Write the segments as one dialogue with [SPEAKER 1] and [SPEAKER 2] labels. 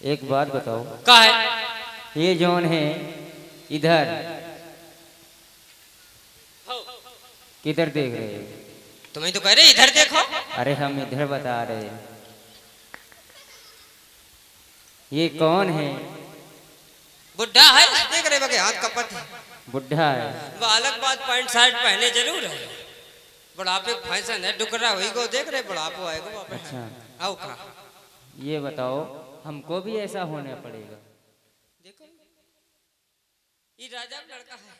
[SPEAKER 1] एक बात बताओ,
[SPEAKER 2] का है?
[SPEAKER 1] ये जोन है इधर किधर देख रहे हो?
[SPEAKER 2] तुम्हें तो कह रहे इधर देखो।
[SPEAKER 1] अरे हम इधर बता रहे हैं। ये कौन है?
[SPEAKER 2] बुढ़ा है, देख रहे बगे हाथ कपट है।
[SPEAKER 1] बुढ़ा है?
[SPEAKER 2] वो अलग बात, पैंट शर्ट पहने जरूर है। बुढ़ापे फैशन है, डुकरा हुई को देख रहे बुढ़ापो आएगा वापस।
[SPEAKER 1] अच्छा,
[SPEAKER 2] आओ का
[SPEAKER 1] ये बताओ, हमको भी ऐसा होना पड़ेगा?
[SPEAKER 2] देखो ये राजा का लड़का है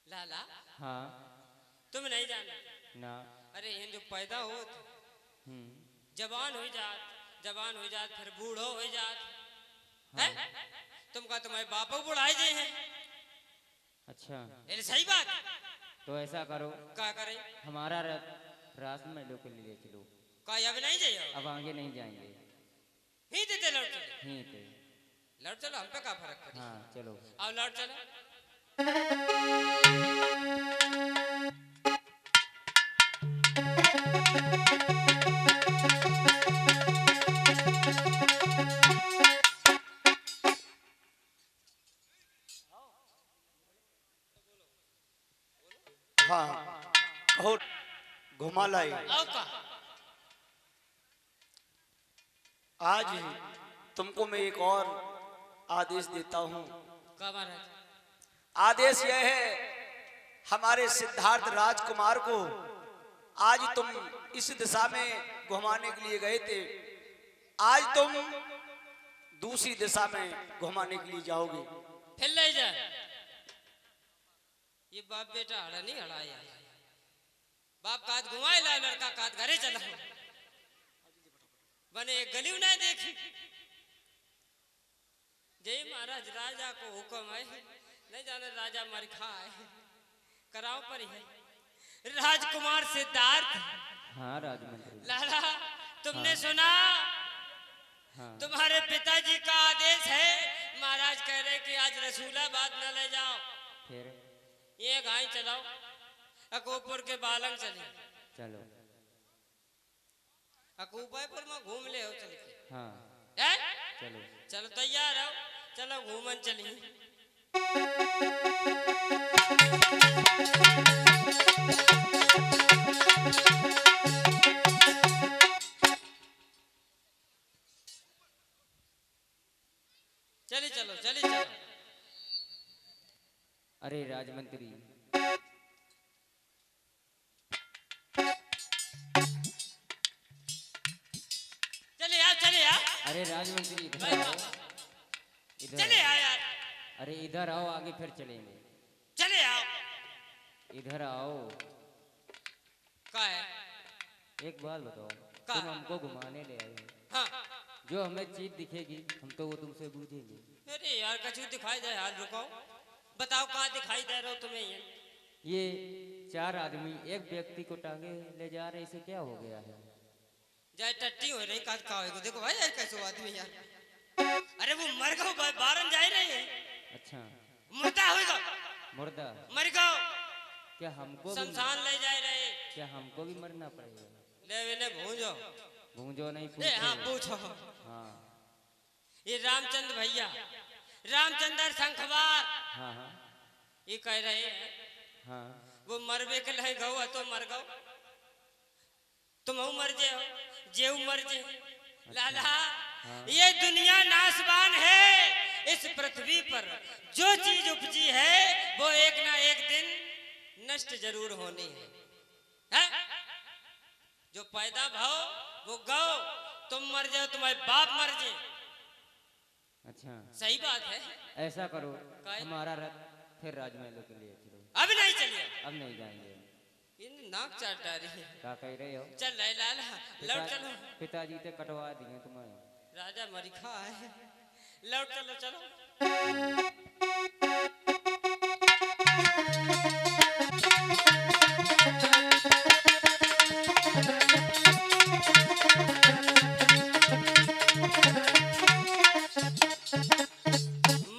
[SPEAKER 2] लाला।
[SPEAKER 1] हाँ।
[SPEAKER 2] तुम नहीं जाना
[SPEAKER 1] ना।
[SPEAKER 2] अरे हिंदू पैदा हो जवान हो जात फिर बूढ़ो हो जात है। तुमका तुम्हारे बाप को बुढ़ाए जे हैं।
[SPEAKER 1] अच्छा,
[SPEAKER 2] ये सही बात।
[SPEAKER 1] तो ऐसा करो,
[SPEAKER 2] क्या करे?
[SPEAKER 1] हमारा रात में लोग ले चलो।
[SPEAKER 2] का अब नहीं जाइए?
[SPEAKER 1] अब आगे नहीं जाएंगे।
[SPEAKER 2] ही देते लौट चलो।
[SPEAKER 1] ही थे।
[SPEAKER 2] लौट चलो, हम पे क्या फर्क पड़े?
[SPEAKER 1] हाँ चलो।
[SPEAKER 2] अब लौट चलो।
[SPEAKER 3] हाँ कहो, घुमा लाई।
[SPEAKER 2] आओ का
[SPEAKER 3] आज तुमको मैं एक और आदेश देता हूँ।
[SPEAKER 2] का महाराज?
[SPEAKER 3] आदेश यह है, हमारे सिद्धार्थ राजकुमार को आज तुम इस दिशा में घुमाने के लिए गए थे, आज तुम दूसरी दिशा में घुमाने के लिए जाओगे।
[SPEAKER 2] फिर ले जा। ये बाप बेटा हड़ा नहीं हड़ाया। बाप कात घुमाए ला, लड़का कात घरे चला बने एक गली नहीं देखी। जय महाराज राजा को हुक्म है, नहीं जाने राजा मर खाए कराओ पर है। राजकुमार सिद्धार्थ।
[SPEAKER 1] हाँ राजमंत्री।
[SPEAKER 2] लाला तुमने
[SPEAKER 1] हाँ।
[SPEAKER 2] सुना?
[SPEAKER 1] हाँ।
[SPEAKER 2] तुम्हारे पिताजी का आदेश है, महाराज कह रहे कि आज रसूलाबाद न ले जाओ।
[SPEAKER 1] फिर
[SPEAKER 2] ये गाय चलाओ, अकूपुर के बालंग चले।
[SPEAKER 1] चलो।
[SPEAKER 2] अकूपापुर में घूम ले हो चल के।
[SPEAKER 1] हाँ
[SPEAKER 2] है?
[SPEAKER 1] चलो।
[SPEAKER 2] चलो तैयार हो, चलो घूमन चलिए। चली चलो चली चलो।
[SPEAKER 1] अरे राजमंत्री,
[SPEAKER 2] चले आओ चले आओ।
[SPEAKER 1] अरे राजमंत्री इधर
[SPEAKER 2] भाई
[SPEAKER 1] आओ।
[SPEAKER 2] बाबा,
[SPEAKER 1] इधर
[SPEAKER 2] चले
[SPEAKER 1] आओ।
[SPEAKER 2] आओ यार।
[SPEAKER 1] अरे इधर आओ, आगे फिर चलेंगे।
[SPEAKER 2] चले आओ।
[SPEAKER 1] इधर आओ।
[SPEAKER 2] का है?
[SPEAKER 1] एक बात बताओ,
[SPEAKER 2] का?
[SPEAKER 1] तुम हमको घुमाने ले आए हो,
[SPEAKER 2] हाँ।
[SPEAKER 1] जो हमें चीज दिखेगी हम तो वो तुमसे पूछेंगे।
[SPEAKER 2] अरे यार कछु दिखाई दे, हाल रुको। बताओ कहाँ दिखाई दे रहा हो तुम्हें ये?
[SPEAKER 1] ये चार आदमी एक व्यक्ति को टांगे ले जा रहे, इसे क्या हो गया है?
[SPEAKER 2] जाए टट्टी हो रही काट का होएगा। देखो भाई यार कैसे आदमी यार। अरे वो मर गो भाई, बारन जा रहे हैं।
[SPEAKER 1] अच्छा,
[SPEAKER 2] मुर्दा होएगा।
[SPEAKER 1] मुर्दा?
[SPEAKER 2] मर गो।
[SPEAKER 1] क्या हमको भी,
[SPEAKER 2] शमशान ले जा रहे।
[SPEAKER 1] क्या हमको भी मरना पड़ेगा?
[SPEAKER 2] ले वे ने भूंजो।
[SPEAKER 1] भूंजो नहीं,
[SPEAKER 2] ए हाँ
[SPEAKER 1] पूछो।
[SPEAKER 2] पूछो।
[SPEAKER 1] हाँ
[SPEAKER 2] ये रामचंद्र भैया, रामचंद्र संखवार।
[SPEAKER 1] हाँ हाँ
[SPEAKER 2] ये कह रहे हैं
[SPEAKER 1] हाँ।
[SPEAKER 2] वो मरबे के लिए गौ तो मर गौ, तुम मर जे हो, जेऊ मर जे। लाला
[SPEAKER 1] हाँ।
[SPEAKER 2] ये दुनिया नासवान है। इस पृथ्वी पर जो चीज उपजी है वो एक ना एक दिन नष्ट जरूर होनी है? जो पैदा भाव वो गौ, तुम मर जाओ तुम्हारे बाप मर जाए।
[SPEAKER 1] अच्छा,
[SPEAKER 2] सही बात है।
[SPEAKER 1] ऐसा करो,
[SPEAKER 2] काय?
[SPEAKER 1] हमारा रथ फिर राजमहल के लिए चलो।
[SPEAKER 2] अब नहीं चलिए।
[SPEAKER 1] अब नहीं जाएंगे।
[SPEAKER 2] इन नाक चाटा रही है।
[SPEAKER 1] क्या कह रहे हो?
[SPEAKER 2] चल रहे लाला, लौट चलो।
[SPEAKER 1] पिताजी तो कटवा दिए तुम्हें।
[SPEAKER 2] राजा मरिखा है, लौट चलो चलो।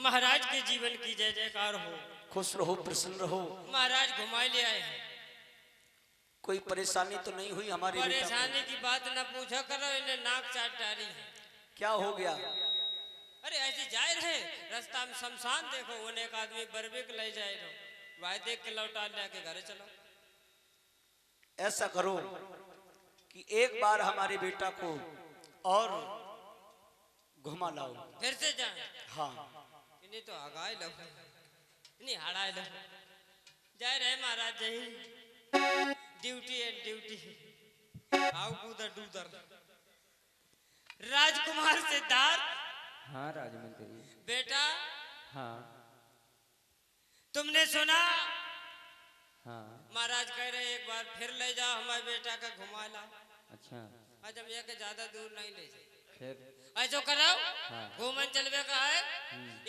[SPEAKER 2] महाराज के जीवन की जय जयकार हो।
[SPEAKER 3] खुश रहो, प्रसन्न रहो।
[SPEAKER 2] महाराज घुमाए ले आए हैं।
[SPEAKER 3] कोई परेशानी तो नहीं हुई हमारी बेटा को?
[SPEAKER 2] परेशानी की बात न पूछो करो, इन्हें नाक चाट डाली है।
[SPEAKER 3] क्या हो गया?
[SPEAKER 2] अरे ऐसे जाए रहे रास्ता में शमशान देखो उन्हें एक आदमी बरबे के ले जाए रहो वह देख के लौटा लेके घर चलो।
[SPEAKER 3] ऐसा करो कि एक बार हमारे बेटा को और घुमा लाओ।
[SPEAKER 2] फिर से जाए?
[SPEAKER 3] हाँ।
[SPEAKER 2] इन्हें तो आगाए लो नहीं हड़ाए लो जाए रहे महाराज जही ड्यूटी एंड ड्यूटी आओ कूदर डूदर। राजकुमार सिद्धार्थ।
[SPEAKER 1] हाँ राजमंत्री।
[SPEAKER 2] बेटा
[SPEAKER 1] हाँ
[SPEAKER 2] तुमने सुना?
[SPEAKER 1] हाँ।
[SPEAKER 2] महाराज कह रहे एक बार फिर ले जाओ हमारे बेटा का घुमा ला।
[SPEAKER 1] अच्छा
[SPEAKER 2] आज हम ये के ज्यादा दूर नहीं ले जाए
[SPEAKER 1] फिर
[SPEAKER 2] ऐसा कराओ।
[SPEAKER 1] हाँ।
[SPEAKER 2] घूमन चलवे का है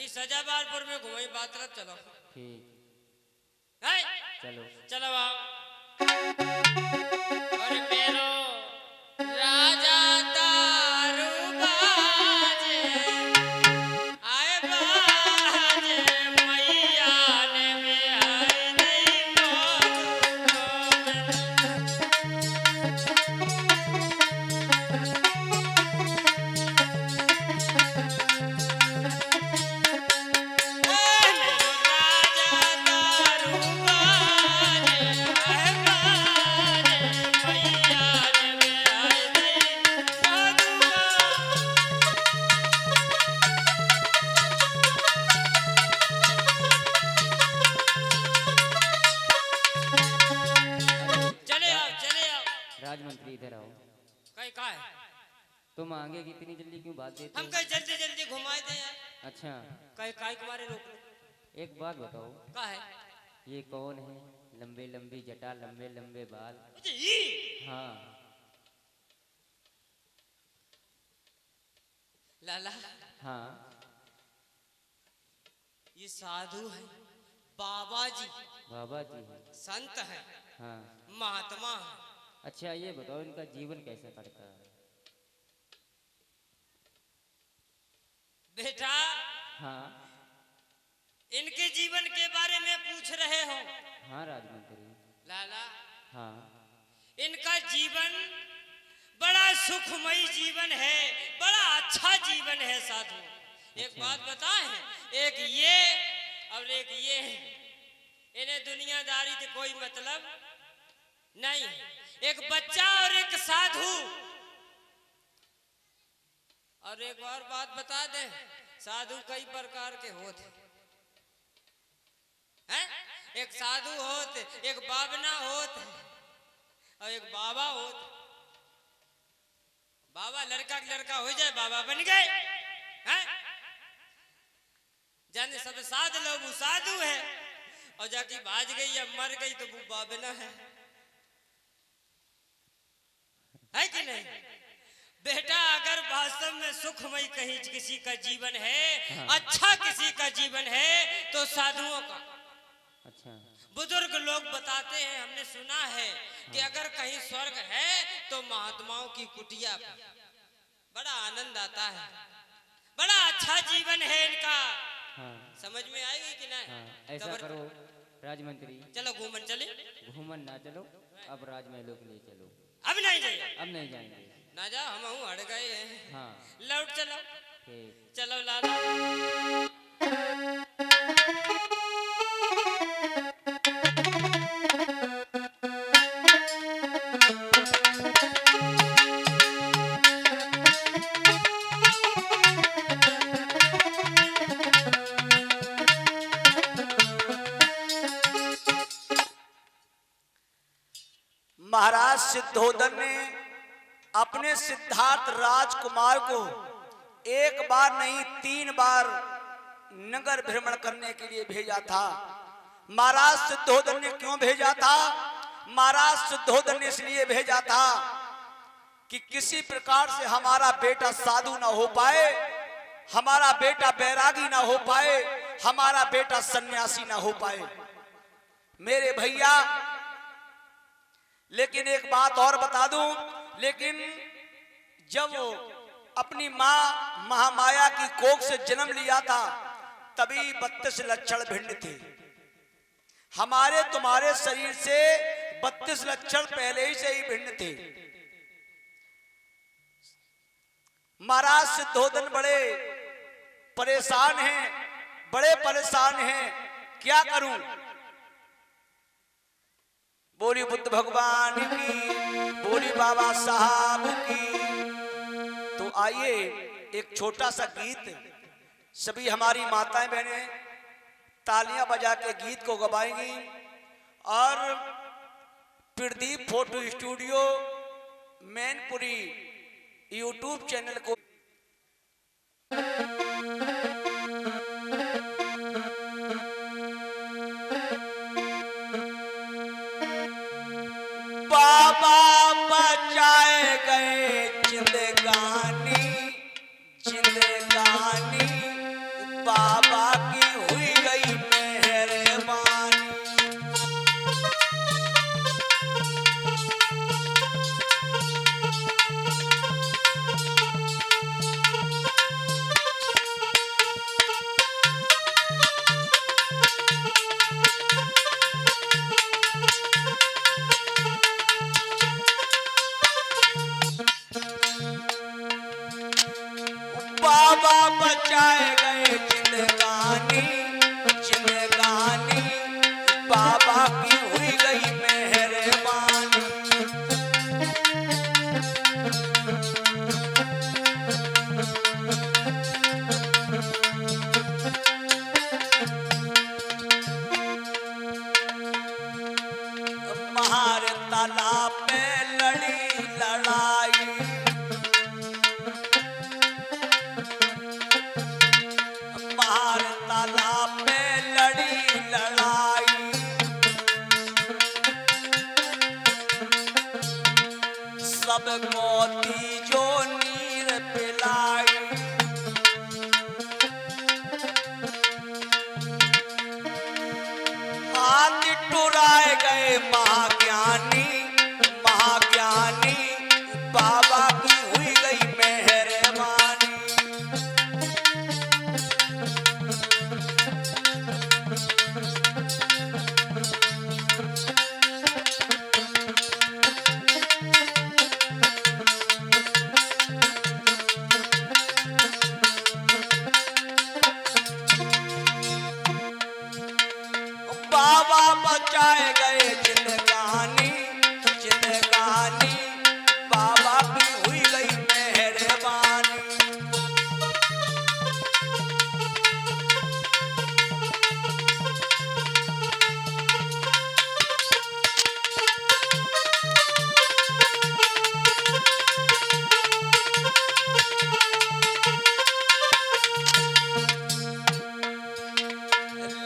[SPEAKER 2] इस सजाबारपुर में घुमाई बात तरफ चलो।
[SPEAKER 1] ठीक
[SPEAKER 2] है
[SPEAKER 1] चलो।
[SPEAKER 2] चलो आओ। और मेरो राजा दारू बाजे आए बाजे मैया ने में आए नहीं
[SPEAKER 1] राजमंत्री इधर आओ।
[SPEAKER 2] कहीं का है?
[SPEAKER 1] तुम आगे की इतनी जल्दी क्यों बात देते
[SPEAKER 2] हम
[SPEAKER 1] हो?
[SPEAKER 2] कहीं जल्दी जल्दी घुमाए थे यार।
[SPEAKER 1] अच्छा
[SPEAKER 2] कहीं काय तुम्हारे रोक लो।
[SPEAKER 1] एक बात बताओ,
[SPEAKER 2] का है?
[SPEAKER 1] ये कौन है? लंबे लंबी जटा लंबे लंबे बाल।
[SPEAKER 2] अच्छा ये
[SPEAKER 1] हाँ
[SPEAKER 2] लाला
[SPEAKER 1] हाँ।
[SPEAKER 2] ये साधु है बाबा जी
[SPEAKER 1] बाबा जी है।
[SPEAKER 2] संत है
[SPEAKER 1] हाँ।
[SPEAKER 2] महात्मा है।
[SPEAKER 1] अच्छा ये बताओ इनका जीवन कैसे कटता है?
[SPEAKER 2] बेटा
[SPEAKER 1] हाँ
[SPEAKER 2] इनके जीवन के बारे में पूछ रहे हो?
[SPEAKER 1] हाँ राजमंत्री।
[SPEAKER 2] लाला
[SPEAKER 1] हाँ
[SPEAKER 2] इनका जीवन बड़ा सुखमयी जीवन है बड़ा अच्छा जीवन है साधु। एक
[SPEAKER 1] अच्छा।
[SPEAKER 2] बात बताएं एक ये और एक ये इन्हें दुनियादारी से कोई मतलब नहीं। एक बच्चा और एक साधु। और एक और बात बता दें साधु कई प्रकार के होते हैं। एक साधु होते एक बाबना होते और एक बाबा होते। बाबा लड़का के लड़का हो जाए बाबा बन गए हैं। जाने सब साध लो वो साधु है और जाके भाज गई या मर गई तो वो बाबना है कि नहीं? बेटा अगर वास्तव में सुखमय कहीं किसी का जीवन है
[SPEAKER 1] हाँ।
[SPEAKER 2] अच्छा किसी का जीवन है तो साधुओं का।
[SPEAKER 1] अच्छा
[SPEAKER 2] बुजुर्ग लोग बताते हैं हमने सुना है कि अगर कहीं स्वर्ग है तो महात्माओं की कुटिया पर बड़ा आनंद आता है बड़ा अच्छा जीवन है इनका।
[SPEAKER 1] हाँ
[SPEAKER 2] समझ में आएगी कि नहीं?
[SPEAKER 1] हाँ। ऐसा
[SPEAKER 2] खबर-
[SPEAKER 1] करो राजमंत्री,
[SPEAKER 2] चलो घूमन चले।
[SPEAKER 1] घूमन ना चलो, अब राजमहलों के लिए चलो।
[SPEAKER 2] अब नहीं जाइए
[SPEAKER 1] अब नहीं जाएंगे।
[SPEAKER 2] ना जाओ हम हट गए हैं।
[SPEAKER 1] हाँ
[SPEAKER 2] लौट चलो
[SPEAKER 1] ठीक।
[SPEAKER 2] चलो लाला।
[SPEAKER 3] महाराज सिद्धोदन ने अपने सिद्धार्थ राजकुमार को एक बार नहीं 3 बार नगर भ्रमण करने के लिए भेजा था। महाराज सिद्धोदन ने क्यों भेजा था? महाराज सिद्धोदन ने इसलिए भेजा था कि किसी प्रकार से हमारा बेटा साधु ना हो पाए, हमारा बेटा बैरागी ना हो पाए, हमारा बेटा सन्यासी ना हो पाए। मेरे भैया लेकिन एक बात और बता दूं, लेकिन जब अपनी मां महामाया की कोख से जन्म लिया था तभी 32 लक्षण भिन्न थे। हमारे तुम्हारे शरीर से 32 लक्षण पहले ही से ही भिन्न थे। महाराज सिद्धोधन बड़े परेशान हैं, बड़े परेशान हैं, क्या करूं। बोली बुद्ध भगवान की, बोली बाबा साहब की। तो आइए एक छोटा सा गीत सभी हमारी माताएं बहनें तालियां बजा के गीत को गवाएंगी और Pradeep photo studio Mainpuri YouTube channel को बाबा बचाए गए जिंदगानी, जिंदगानी बाबा की हुई गई मेहरबानी। बाबा बचाए गए जिंदगानी, जिंदगानी बाबा की हुई गई मेहरबानी। महार तालाब में लड़ी लड़ाई, महार तालाब में लड़ी लड़ाई। सबको दी जो नीर पिलाई, हाथ टुराए गए महाज्ञानी, महाज्ञानी बाबा की हुई गई मेहरबानी। बाबा बचाए गए जिंदगानी, जिंदगानी बाबा की हुई गई मेहरबानी।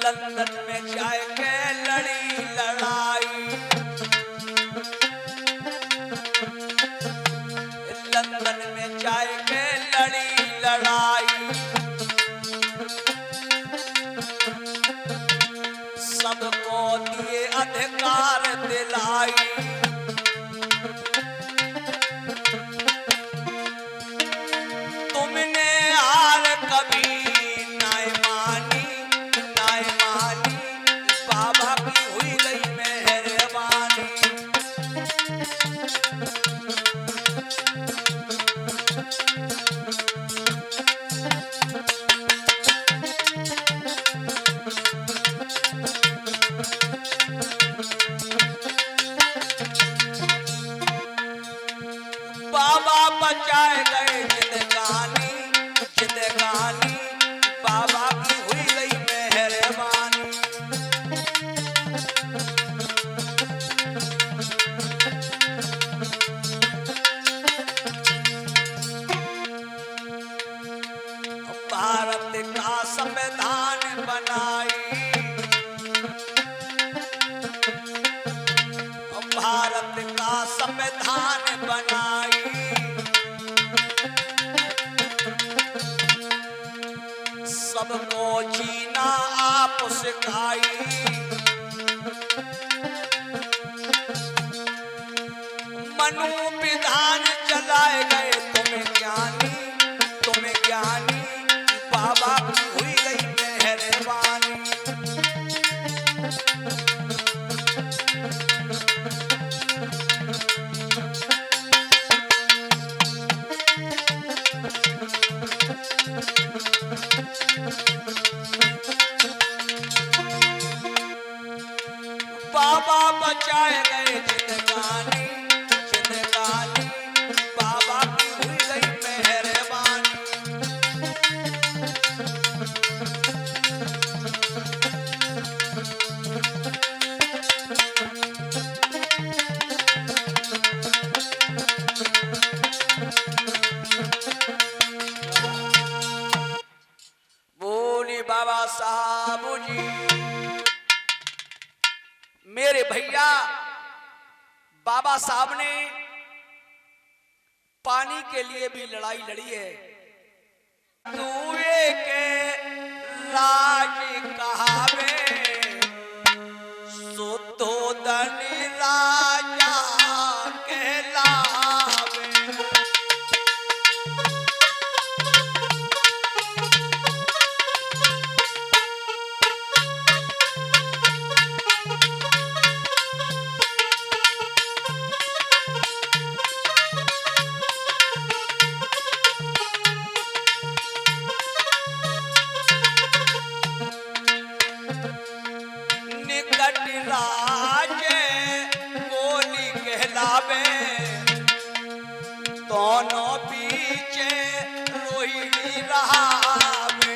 [SPEAKER 3] लंदन में जाके लड़ी लड़ाई, लंदन में जाके लड़ी लड़ाई। सबको दिए अधिकार दिलाई, तुमने हार कभी नाय मानी, नाय मानी बाबा की हुई गई मेहरबानी। बाबा बचाए गए जिंदगानी, जिंदगानी बाबा की हुई गई मेहरबानी। भारत का संविधान बनाई, भारत का संविधान बनाई। सबको जीना आप सिखाई, मनु विधान चलाए गए तुम्हें ज्ञानी, तुम्हें ज्ञानी बाबा की हुई गई मेहरबानी। जाए गए जिंदगानी जिंदगानी बाबा की हुई गई मेहरबानी। बोली बाबा साहब जी। मेरे भैया बाबा साहब ने पानी के लिए भी लड़ाई लड़ी है। कुएं के राज कहावे सुद्धोदन राजा कहलावे। निकट राज कोली कहलावे दोनों पीछे रोहिणी रहावे।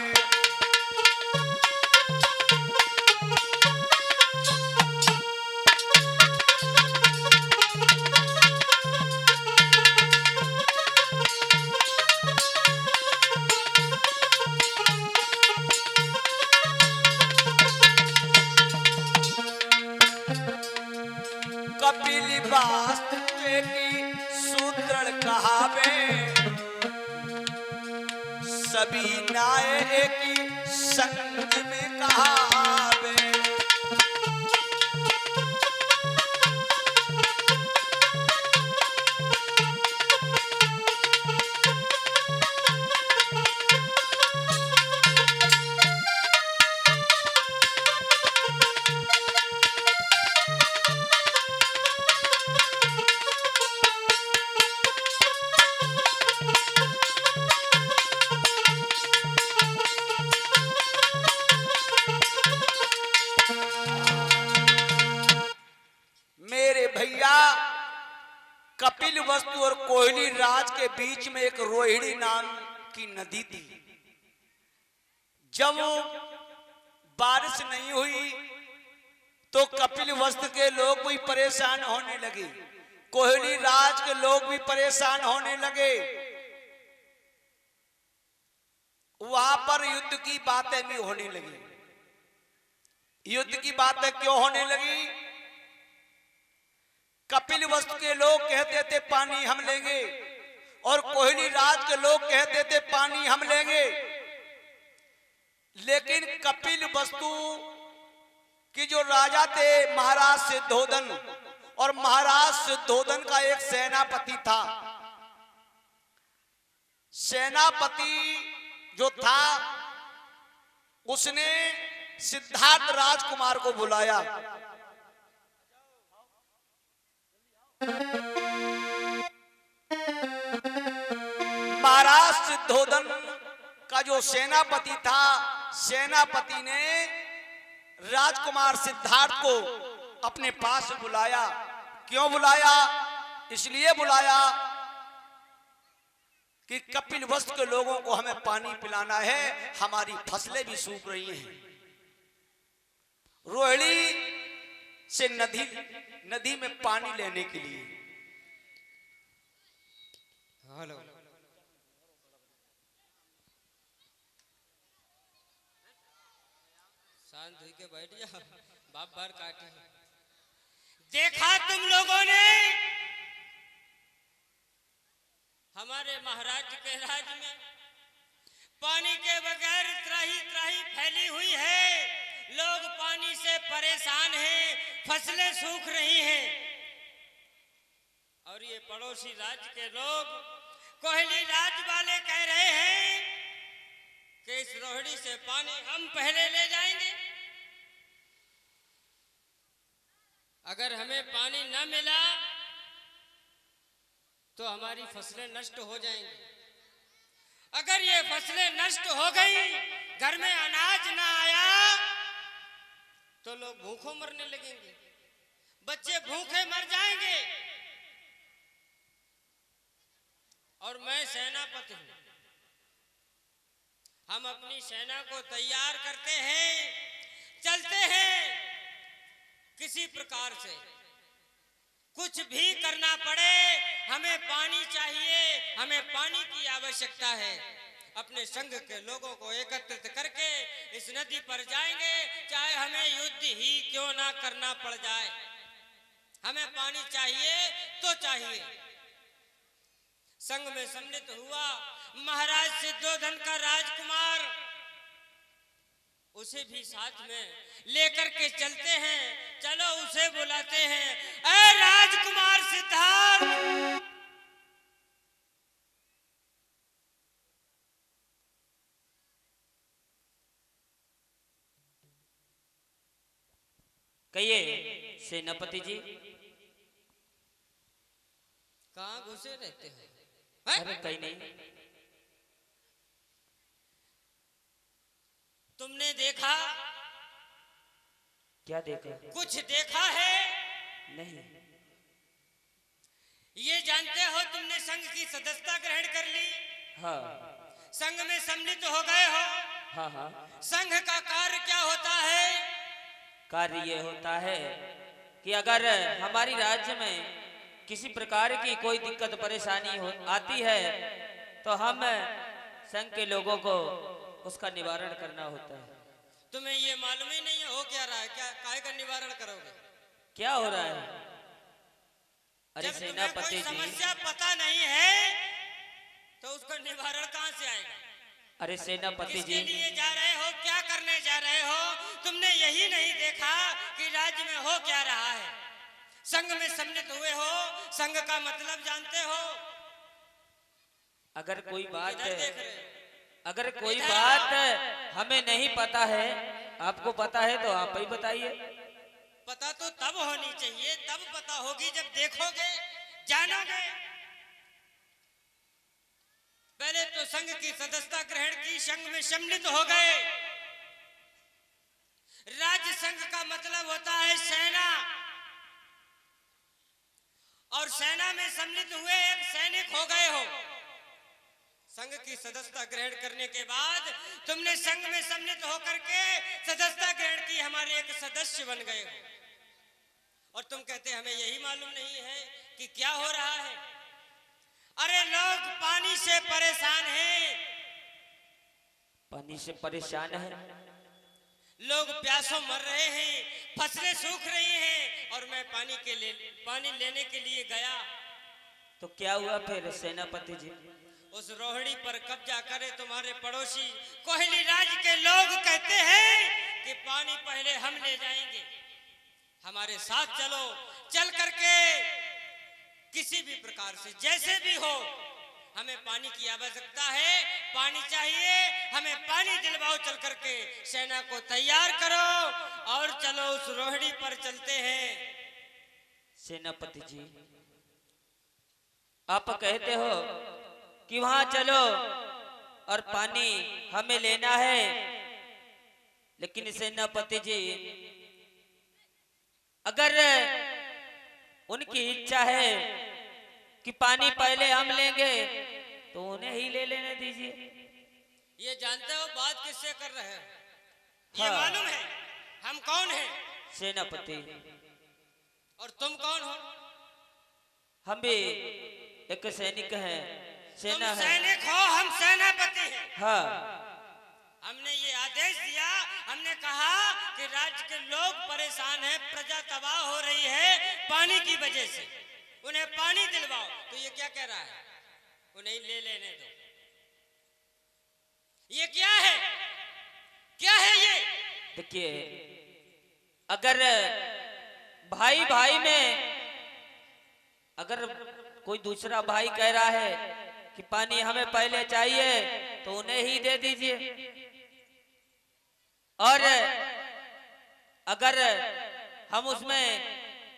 [SPEAKER 3] कपिल वास्तु की सूत्र कहावे सभी नाये की संग में कहावे। मेरे भैया कपिल वस्तु और कोयली राज के बीच में एक रोहिणी नाम की नदी थी। जब बारिश नहीं हुई तो कपिल वस्तु के लोग भी परेशान होने लगे, कोयली राज के लोग भी परेशान होने लगे। वहां पर युद्ध की बातें भी होने लगी। युद्ध की बातें क्यों होने लगी? कपिल वस्तु के लोग कहते थे पानी हम लेंगे और कोयली राज के लोग कहते थे पानी हम लेंगे। लेकिन कपिल वस्तु की जो राजा थे महाराज सिद्धोदन, और महाराज सिद्धोदन का एक सेनापति था। सेनापति जो था उसने सिद्धार्थ राजकुमार को बुलाया। महाराज सिद्धोदन का जो सेनापति था, सेनापति ने राजकुमार सिद्धार्थ को अपने पास बुलाया। क्यों बुलाया? इसलिए बुलाया कि कपिल वस्तु के लोगों को हमें पानी पिलाना है, हमारी फसलें भी सूख रही हैं। रोहिणी से नदी में पानी लेने के लिए।
[SPEAKER 2] हेलो, शांत हुई के बैठ जा, बाप बार काटे। देखा तुम लोगों ने हमारे महाराज के राज में पानी के बगैर त्राही त्राही फैली हुई है। लोग पानी से परेशान हैं, फसलें सूख रही हैं। और ये पड़ोसी राज्य के लोग, कोयली राज वाले कह रहे हैं कि इस रोहिणी से पानी हम पहले ले जाएंगे। अगर हमें पानी न मिला तो हमारी फसलें नष्ट हो जाएंगी। अगर ये फसलें नष्ट हो गई, घर में अनाज ना आया तो लोग भूखों मरने लगेंगे, बच्चे भूखे मर जाएंगे। और मैं सेनापति हूं, हम अपनी सेना को तैयार करते हैं, चलते हैं। किसी प्रकार से कुछ भी करना पड़े, हमें पानी चाहिए, हमें पानी की आवश्यकता है। अपने संघ के लोगों को एकत्रित करके इस नदी पर जाएंगे, चाहे हमें युद्ध ही क्यों ना करना पड़ जाए। हमें पानी चाहिए तो चाहिए। संघ में सम्मिलित हुआ महाराज सिद्धोधन का राजकुमार, उसे भी साथ में लेकर के चलते हैं। चलो उसे बुलाते हैं। ऐ राजकुमार सिद्धार्थ,
[SPEAKER 1] कहिए सेनापति जी।
[SPEAKER 2] कहाँ घुसे रहते हैं?
[SPEAKER 1] अरे कहीं नहीं।
[SPEAKER 2] तुमने देखा?
[SPEAKER 1] क्या देखा?
[SPEAKER 2] कुछ देखा है?
[SPEAKER 1] नहीं।
[SPEAKER 2] ये जानते हो तुमने संघ की सदस्यता ग्रहण कर ली,
[SPEAKER 1] हाँ
[SPEAKER 2] संघ में सम्मिलित हो गए हो।
[SPEAKER 1] हाँ हाँ।
[SPEAKER 2] संघ का कार्य क्या होता है?
[SPEAKER 1] कार्य ये होता है कि अगर हमारी राज्य में किसी प्रकार की कोई दिक्कत परेशानी आती है तो हम संघ के लोगों को उसका निवारण करना होता है।
[SPEAKER 2] तुम्हें ये मालूम ही नहीं है हो क्या रहा है? क्या काहे का निवारण करोगे?
[SPEAKER 1] क्या हो रहा है? अरे
[SPEAKER 2] जब तुम्हें
[SPEAKER 1] सेनापति
[SPEAKER 2] कोई
[SPEAKER 1] जी,
[SPEAKER 2] समस्या पता नहीं है तो उसका निवारण कहाँ से आएगा?
[SPEAKER 1] अरे सेनापति
[SPEAKER 2] किसके
[SPEAKER 1] जी,
[SPEAKER 2] लिए जा रहे हो? क्या करने जा रहे हो? तुमने यही नहीं देखा कि राज्य में हो क्या रहा है? संघ में सम्मिलित हुए हो, संघ का मतलब जानते हो?
[SPEAKER 1] अगर कोई बात
[SPEAKER 2] इधर देख रहे हो?
[SPEAKER 1] अगर कोई बात हमें नहीं पता है, आपको पता है तो आप ही बताइए।
[SPEAKER 2] पता तो तब होनी चाहिए, तब पता होगी जब देखोगे, जानोगे। पहले तो संघ की सदस्यता ग्रहण की, संघ में सम्मिलित हो गए। राज्य संघ का मतलब होता है सेना, और सेना में सम्मिलित हुए एक सैनिक हो गए हो। संघ की सदस्यता ग्रहण करने के बाद तुमने संघ में सम्मिलित होकर के सदस्यता ग्रहण की, हमारे एक सदस्य बन गए हो। और तुम कहते हमें यही मालूम नहीं है कि क्या हो रहा है। अरे लोग पानी से परेशान हैं,
[SPEAKER 1] पानी से परेशान है,
[SPEAKER 2] लोग प्यासों मर रहे हैं, फसलें सूख रही हैं, और मैं पानी लेने के लिए गया।
[SPEAKER 1] तो क्या हुआ फिर सेनापति जी?
[SPEAKER 2] उस रोहिणी पर कब्जा करे तुम्हारे पड़ोसी कोहली राज के लोग कहते हैं कि पानी पहले हम ले जाएंगे, हमारे साथ चलो। चल करके किसी भी प्रकार से जैसे भी हो, हमें पानी की आवश्यकता है, पानी चाहिए, हमें पानी दिलवाओ। चल करके सेना को तैयार करो और चलो उस रोहिणी पर चलते हैं।
[SPEAKER 1] सेनापति जी, आप कहते हो कि वहां चलो और पानी हमें लेना है, लेकिन सेनापति जी अगर उनकी इच्छा है कि पानी पहले हम लेंगे तो उन्हें ही ले लेने दीजिए।
[SPEAKER 2] ये जानते हो बात किससे कर रहे हो? ये
[SPEAKER 1] हाँ।
[SPEAKER 2] मालूम है हम कौन हैं?
[SPEAKER 1] सेनापति,
[SPEAKER 2] और तुम कौन हो?
[SPEAKER 1] हम भी एक सैनिक हैं,
[SPEAKER 2] तुम
[SPEAKER 1] सेना है।
[SPEAKER 2] सैनिक हो, हम सेनापति हैं।
[SPEAKER 1] हाँ,
[SPEAKER 2] हमने ये आदेश दिया, हमने कहा कि राज्य के लोग परेशान हैं, प्रजा तबाह हो रही है पानी की वजह से, उन्हें पानी दिलवाओ। तो ये क्या कह रहा है? उन्हें ले लेने दो। ये क्या है? क्या है ये?
[SPEAKER 1] देखिए, अगर भाई भाई में अगर कोई दूसरा भाई कह रहा है कि पानी हमें पहले चाहिए तो उन्हें ही दे दीजिए, और अगर हम उसमें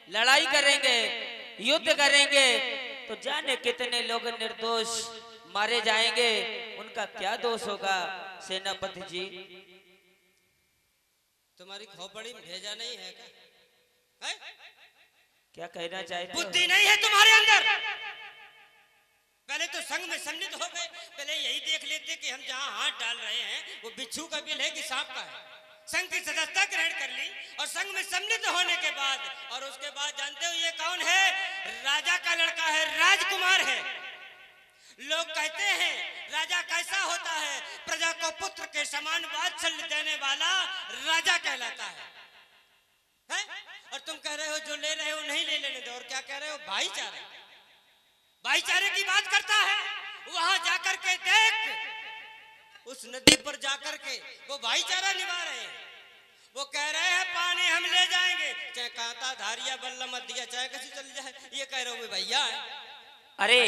[SPEAKER 1] लड़ाई करेंगे, युद्ध करेंगे, तो जाने कितने लोग निर्दोष मारे जाएंगे, उनका क्या दोष होगा सेनापति जी?
[SPEAKER 2] तुम्हारी खोपड़ी में भेजा नहीं है क्या? है?
[SPEAKER 1] क्या कहना चाहते हो?
[SPEAKER 2] बुद्धि नहीं है तुम्हारे अंदर। पहले तो संग में सम्मिलित हो गए, पहले यही देख लेते कि हम जहां हाथ डाल रहे हैं वो बिच्छू का बिल है कि सांप का है। संघ की सदस्यता ग्रहण कर ली और संघ में सम्मिलित होने के बाद, और उसके बाद जानते हो ये कौन है? राजा का लड़का है, राजकुमार है। लोग कहते हैं राजा कैसा होता है? प्रजा को पुत्र के समान वात्सल्य देने वाला राजा कहलाता है? और तुम कह रहे हो जो ले रहे हो नहीं ले लेने दो। और क्या कह रहे हो? भाईचारा, भाईचारे की बात करता है। वहां जाकर के देख, उस नदी पर जाकर के वो भाईचारा निभा रहे हैं। वो कह रहे हैं पानी हम ले जाएंगे, चाहे कांता धारिया बल्ला मत दिया, चाहे कैसे चल जाए। ये कह रहे हो भैया है।
[SPEAKER 1] अरे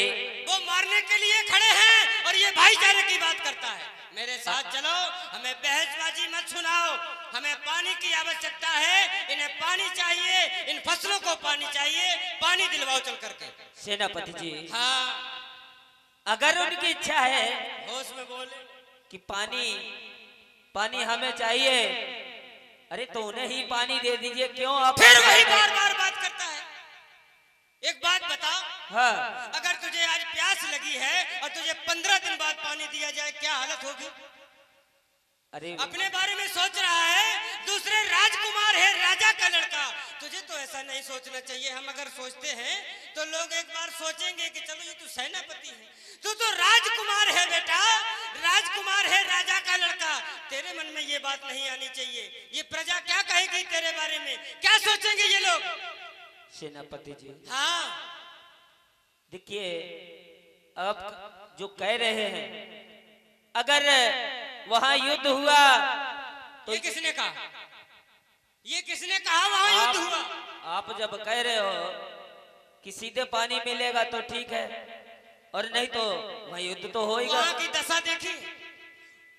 [SPEAKER 2] वो मारने के लिए खड़े हैं और ये भाईचारे की बात करता है। मेरे साथ चलो, हमें बहसबाजी मत सुनाओ। हमें पानी की आवश्यकता है, इन्हें पानी चाहिए, इन फसलों को पानी चाहिए, पानी दिलवाओ चल करके।
[SPEAKER 1] सेनापति जी,
[SPEAKER 2] हाँ,
[SPEAKER 1] अगर उनकी इच्छा है
[SPEAKER 2] होश में बोले
[SPEAKER 1] कि पानी हमें चाहिए, अरे तो उन्हें ही पानी दे दीजिए। क्यों आप
[SPEAKER 2] फिर वही बार बार बात करता है? एक बात बता,
[SPEAKER 1] हाँ,
[SPEAKER 2] अगर तुझे आज प्यास लगी है और तुझे 15 दिन बाद पानी दिया जाए, क्या हालत होगी?
[SPEAKER 1] अरे
[SPEAKER 2] अपने बारे में सोच रहा है, दूसरे राजकुमार है, राजा का लड़का। तुझे तो ऐसा नहीं सोचना चाहिए। हम अगर सोचते हैं तो लोग एक बार सोचेंगे कि चलो ये तो सेनापति है, तू तो राजकुमार है बेटा, राजकुमार है, राजा का लड़का। तेरे मन में ये बात नहीं आनी चाहिए। ये प्रजा क्या कहेगी तेरे बारे में, क्या सोचेंगे ये लोग?
[SPEAKER 1] सेनापति जी,
[SPEAKER 2] हाँ,
[SPEAKER 1] देखिए आप जो कह रहे हैं, अगर वहां युद्ध हुआ तो
[SPEAKER 2] ये किसने कहा? ये किसने कहा वहां युद्ध हुआ?
[SPEAKER 1] आप जब कह रहे हो कि सीधे पानी मिलेगा तो ठीक है, और नहीं तो वहां युद्ध तो होएगा।
[SPEAKER 2] वहां की दशा देखी,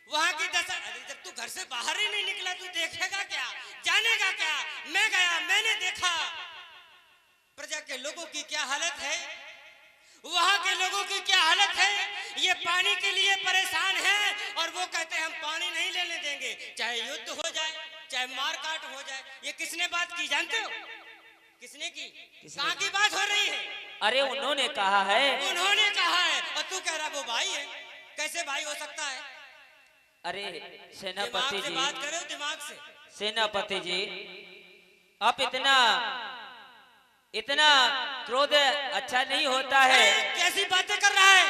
[SPEAKER 2] वहां की दशा। अरे जब तू घर से बाहर ही नहीं निकला, तू देखेगा क्या, जानेगा क्या? मैं गया, मैंने देखा प्रजा के लोगों की क्या हालत है, वहां के लोगों की क्या हालत है। ये पानी के लिए परेशान है और वो कहते हैं हम पानी नहीं लेने देंगे, चाहे युद्ध हो जाए, चाहे मार काट हो जाए। ये किसने बात की जानते हो? किसने की? कहां की बात हो रही है?
[SPEAKER 1] अरे उन्होंने कहा है।
[SPEAKER 2] उन्होंने कहा है और तू कह रहा वो भाई है। कैसे भाई हो सकता है?
[SPEAKER 1] अरे सेनापति
[SPEAKER 2] दिमाग से
[SPEAKER 1] जी,
[SPEAKER 2] बात करो, दिमाग से।
[SPEAKER 1] सेनापति जी, आप इतना क्रोध अच्छा नहीं होता है।
[SPEAKER 2] कैसी बातें कर रहा है?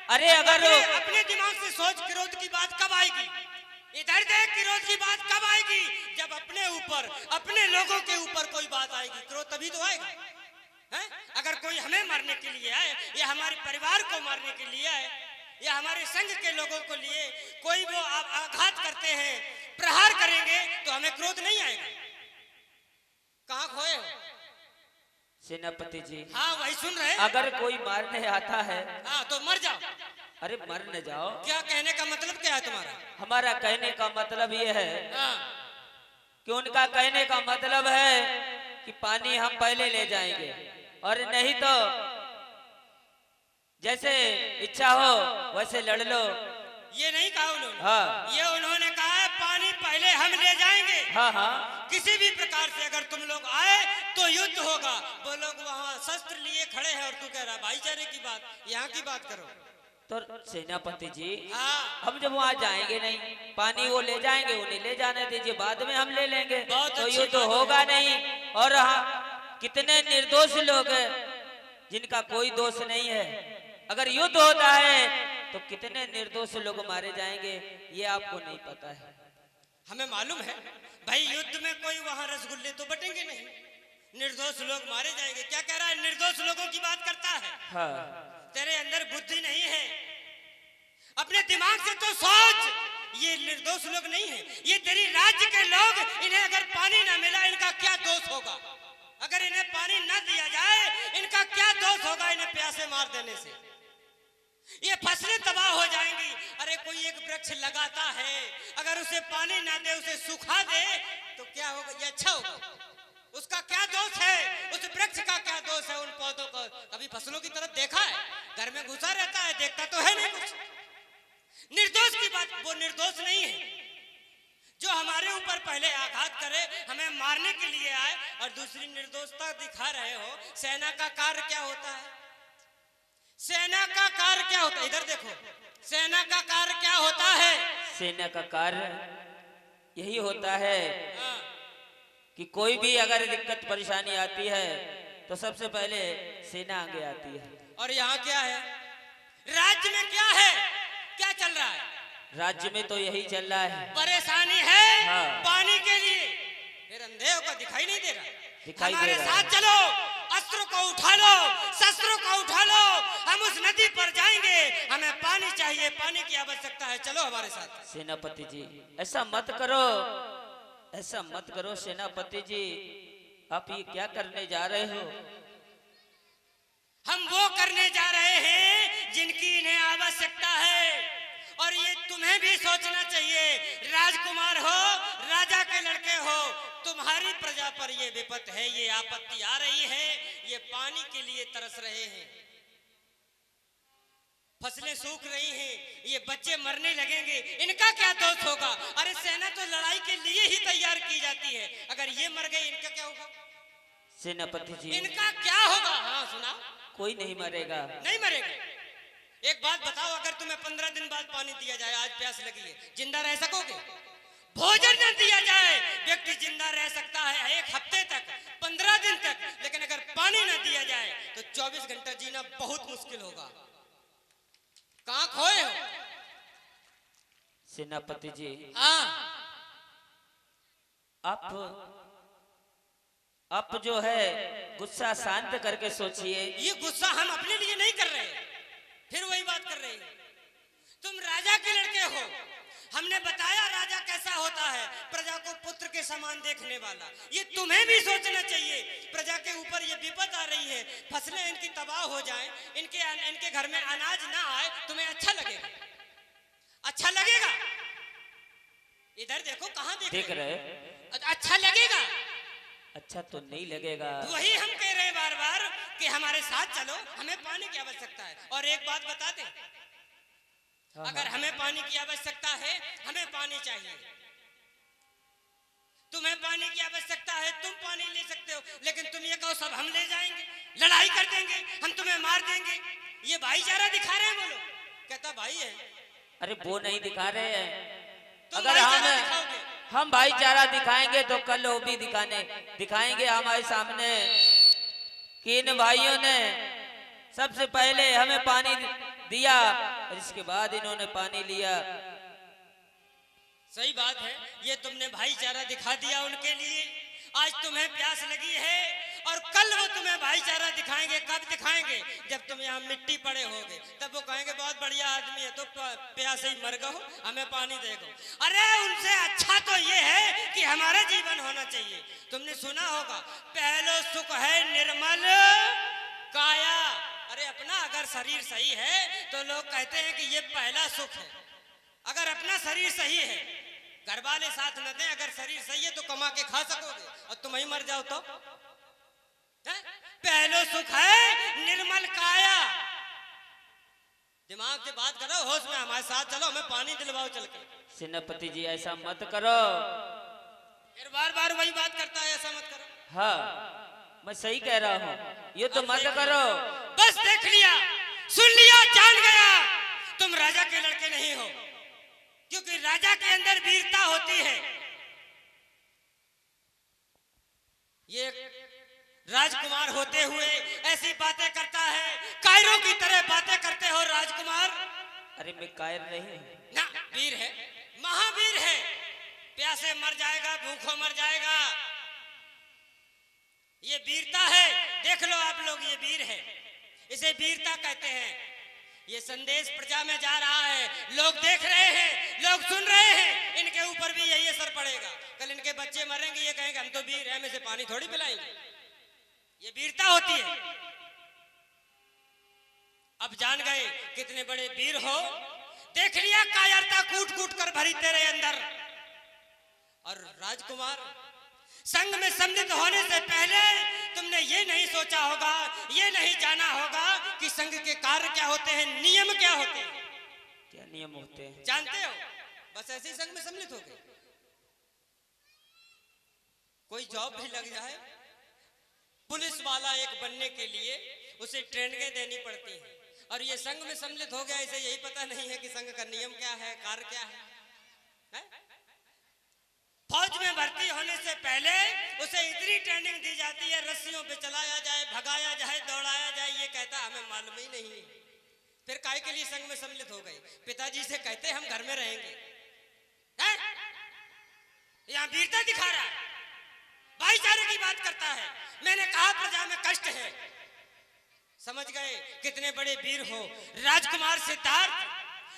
[SPEAKER 1] अरे अगर
[SPEAKER 2] अपने दिमाग से सोच, क्रोध की बात कब आएगी? इधर देख, क्रोध की बात कब आएगी? जब अपने ऊपर, अपने लोगों के ऊपर कोई बात आएगी, क्रोध तभी तो आएगा। है? अगर कोई हमें मारने के लिए आए, या हमारे परिवार को मारने के लिए आए, या हमारे संघ के लोगों को लिए कोई वो आघात करते हैं, प्रहार करेंगे, तो हमें क्रोध नहीं आएगा। कहां खोए हो?
[SPEAKER 1] सेनापति जी,
[SPEAKER 2] हाँ वही सुन रहे हैं।
[SPEAKER 1] अगर कोई मारने आता है,
[SPEAKER 2] हाँ तो मर जाओ।
[SPEAKER 1] अरे मर न जाओ।
[SPEAKER 2] क्या कहने का मतलब क्या है तुम्हारा?
[SPEAKER 1] हमारा कहने का मतलब ये है
[SPEAKER 2] हाँ,
[SPEAKER 1] कि उनका कहने का मतलब है कि पानी हम पहले ले जाएंगे, और नहीं तो जैसे इच्छा हो वैसे लड़ लो।
[SPEAKER 2] ये नहीं कहा उन्होंने।
[SPEAKER 1] हाँ।
[SPEAKER 2] ये उन्होंने कहा है पानी पहले हम ले जाएंगे।
[SPEAKER 1] हाँ हाँ,
[SPEAKER 2] किसी भी प्रकार से अगर तुम लोग आए तो युद्ध होगा। वो लोग वहाँ शस्त्र लिए खड़े हैं और तू कह रहा भाईचारे की बात, यहाँ की बात करो।
[SPEAKER 1] तो सेनापति जी,
[SPEAKER 2] हाँ,
[SPEAKER 1] हम जब वहाँ जाएंगे नहीं, पानी वो ले जाएंगे, उन्हें ले जाने दीजिए, बाद में हम ले लेंगे, तो युद्ध होगा नहीं। और हाँ, कितने निर्दोष लोग हैं जिनका कोई दोष नहीं है। अगर युद्ध होता है तो कितने निर्दोष लोग मारे जाएंगे, ये आपको नहीं पता है।
[SPEAKER 2] हमें मालूम है भाई, युद्ध में कोई वहाँ रसगुल्ले तो बटेंगे नहीं, निर्दोष लोग मारे जाएंगे। क्या कह रहा है? निर्दोष लोगों की बात करता है।
[SPEAKER 1] हाँ,
[SPEAKER 2] तेरे अंदर बुद्धि नहीं है, अपने दिमाग से तो सोच। ये निर्दोष लोग नहीं है, ये तेरी राज्य के लोग। इन्हें अगर पानी ना मिला, इनका क्या दोष होगा? अगर इन्हें पानी न दिया जाए, इनका क्या दोष होगा? इन्हें प्यासे मार देने से ये फसलें तबाह हो जाएंगी। अरे कोई एक वृक्ष लगाता है, अगर उसे पानी ना दे, उसे सुखा दे, तो क्या होगा? ये अच्छा होगा? उसका क्या दोष है? उस वृक्ष का क्या दोष है? उन पौधों को कभी फसलों की तरफ देखा है? घर में घुसा रहता है, देखता तो है नहीं कुछ। निर्दोष की बात, वो निर्दोष नहीं है। जो हमारे ऊपर पहले आघात करे, हमें मारने के लिए आए, और दूसरी निर्दोषता दिखा रहे हो। सेना का कार्य क्या होता है? सेना का कार्य क्या होता है? इधर देखो, सेना का कार्य क्या होता है?
[SPEAKER 1] सेना का कार्य यही होता है
[SPEAKER 2] हाँ।
[SPEAKER 1] कि कोई भी अगर दिक्कत परेशानी आती है तो सबसे पहले सेना आगे आती है।
[SPEAKER 2] और यहाँ क्या है? राज्य में क्या है? क्या चल रहा है?
[SPEAKER 1] राज्य में तो यही चल रहा है,
[SPEAKER 2] परेशानी है
[SPEAKER 1] हाँ।
[SPEAKER 2] पानी के लिए। फिर अंधे होकर दिखाई नहीं दे रहा?
[SPEAKER 1] दिखाई दे
[SPEAKER 2] हमारे
[SPEAKER 1] रहा
[SPEAKER 2] साथ
[SPEAKER 1] है।
[SPEAKER 2] चलो, अस्त्रों को उठा लो, शस्त्रों को उठा लो, हम उस नदी पर जाएंगे, हमें पानी चाहिए, पानी की आवश्यकता है, चलो हमारे साथ।
[SPEAKER 1] सेनापति जी ऐसा मत करो, ऐसा मत करो सेनापति जी, आप ये क्या करने जा रहे हो?
[SPEAKER 2] हम वो करने जा रहे हैं जिनकी इन्हें आवश्यकता है, और ये तुम्हें भी सोचना चाहिए। राजकुमार हो, राजा के लड़के हो, तुम्हारी प्रजा पर ये विपत है, ये आपत्ति आ रही है, ये पानी के लिए तरस रहे हैं, फसलें सूख रही हैं, ये बच्चे मरने लगेंगे, इनका क्या दोष होगा? अरे सेना तो लड़ाई के लिए ही तैयार की जाती है, अगर ये मर गए इनका क्या होगा?
[SPEAKER 1] सेनापति जी
[SPEAKER 2] इनका क्या होगा? हाँ सुनाओ।
[SPEAKER 1] कोई नहीं मरेगा।
[SPEAKER 2] नहीं मरेगा। एक बात बताओ, अगर तुम्हें 15 दिन बाद पानी दिया जाए, आज प्यास लगी है, जिंदा रह सकोगे? भोजन न दिया जाए, व्यक्ति जिंदा रह सकता है 1 हफ्ते तक, 15 दिन तक, लेकिन अगर पानी न दिया जाए तो 24 घंटा जीना बहुत मुश्किल होगा। कहां खोए हो?
[SPEAKER 1] सेनापति जी
[SPEAKER 2] हाँ।
[SPEAKER 1] आप जो है गुस्सा शांत करके सोचिए।
[SPEAKER 2] ये गुस्सा हम अपने लिए नहीं कर रहे, फिर वही बात कर रहे हैं। तुम राजा के लड़के हो, हमने बताया राजा कैसा होता है, प्रजा को पुत्र के समान देखने वाला। ये तुम्हें भी सोचना चाहिए, प्रजा के ऊपर ये विपद आ रही है, फसलें इनकी तबाह हो जाएं, इनके घर में अनाज ना आए, तुम्हें अच्छा लगेगा? अच्छा लगेगा? इधर देखो, कहां
[SPEAKER 1] देख रहे?
[SPEAKER 2] अच्छा लगेगा?
[SPEAKER 1] अच्छा तो नहीं लगेगा।
[SPEAKER 2] वही हम कह रहे हैं बार बार कि हमारे साथ चलो, हमें पानी की आवश्यकता है। और एक बात बता दें, अगर हमें पानी की आवश्यकता है, हमें पानी चाहिए, तुम्हें पानी की आवश्यकता है, तुम पानी ले सकते हो, लेकिन तुम ये कहो सब हम ले जाएंगे, लड़ाई कर देंगे, हम तुम्हें मार देंगे, ये भाईचारा दिखा रहे हैं वो लोग। कहता भाई है।
[SPEAKER 1] अरे वो नहीं दिखा रहे हैं,
[SPEAKER 2] तुम
[SPEAKER 1] अगर
[SPEAKER 2] भाईचारा दिखाओगे।
[SPEAKER 1] हम भाईचारा दिखाएंगे तो कल वो भी दिखाएंगे हमारे सामने कि इन भाइयों ने सबसे पहले हमें पानी दिया और इसके बाद इन्होंने पानी लिया।
[SPEAKER 2] सही बात है, ये तुमने भाईचारा दिखा दिया उनके लिए। आज तुम्हें प्यास लगी है और कल वो तुम्हें भाईचारा दिखाएंगे। कब दिखाएंगे? जब तुम यहाँ मिट्टी पड़े होगे, तब वो कहेंगे बहुत बढ़िया आदमी है, तो प्यासे ही मर गो, हमें पानी दे दो। अरे उनसे अच्छा तो ये है कि हमारा जीवन होना चाहिए। तुमने सुना होगा, पहलो सुख है निर्मल काया। अरे अपना अगर शरीर सही है तो लोग कहते हैं कि ये पहला सुख है। अगर अपना शरीर सही है, घर वाले साथ न दें, अगर शरीर सही है तो कमा के खा सकोगे, और तुम ही मर जाओ तो पहलो सुख है निर्मल काया। दिमाग से बात करो, होश में हमारे साथ चलो, हमें पानी दिलवाओ चल के।
[SPEAKER 1] सेनापति जी ऐसा मत करो।
[SPEAKER 2] फिर बार बार वही बात करता है, ऐसा मत करो।
[SPEAKER 1] हाँ मैं सही कह रहा हूँ, ये तो मत करो।
[SPEAKER 2] बस देख लिया, सुन लिया, जान गया तुम राजा के लड़के नहीं हो, क्योंकि राजा के अंदर वीरता होती है। ये राजकुमार होते हुए ऐसी बातें करता है, कायरों की तरह बातें करते हो राजकुमार।
[SPEAKER 1] अरे मैं कायर नहीं हूँ
[SPEAKER 2] ना, वीर है, महावीर है। प्यासे मर जाएगा, भूखों मर जाएगा, ये वीरता है। देख लो आप लोग, ये वीर है, इसे वीरता कहते हैं। ये संदेश प्रजा में जा रहा है, लोग देख रहे हैं, लोग सुन रहे हैं, इनके ऊपर भी यही असर पड़ेगा। कल इनके बच्चे मरेंगे, ये कहेंगे हम तो वीर हैं, में से पानी थोड़ी पिलाएंगे। ये वीरता होती है। अब जान गए कितने बड़े वीर हो। देख लिया कायरता कूट कूट कर भरी तेरे अंदर। और राजकुमार, संग में सम्मिलित होने से पहले तुमने ये नहीं सोचा होगा, ये नहीं जाना होगा कि संघ के कार्य क्या होते हैं, नियम क्या होते हैं।
[SPEAKER 1] क्या नियम होते हैं?
[SPEAKER 2] जानते हो? बस ऐसे ही संघ में सम्मिलित हो गए। कोई जॉब भी लग जाए, पुलिस वाला एक बनने के लिए उसे ट्रेनिंगें देनी पड़ती हैं। और ये संघ में सम्मिलित हो गया, इसे यही पता नहीं है कि संघ का नियम क्या है, कार्य क्या है? फौज में भर्ती होने से पहले उसे इतनी ट्रेनिंग दी जाती है, रस्सियों पे चलाया जाए, भगाया जाए, दौड़ाया जाए, ये कहता हमें मालूम ही नहीं। फिर काय के लिए संघ में सम्मिलित हो गए? पिताजी से कहते हम घर में रहेंगे, यहाँ वीरता दिखा रहा है, भाईचारे की बात करता है। मैंने कहा प्रजा में कष्ट है, समझ गए कितने बड़े वीर हो। राजकुमार सिद्धार्थ,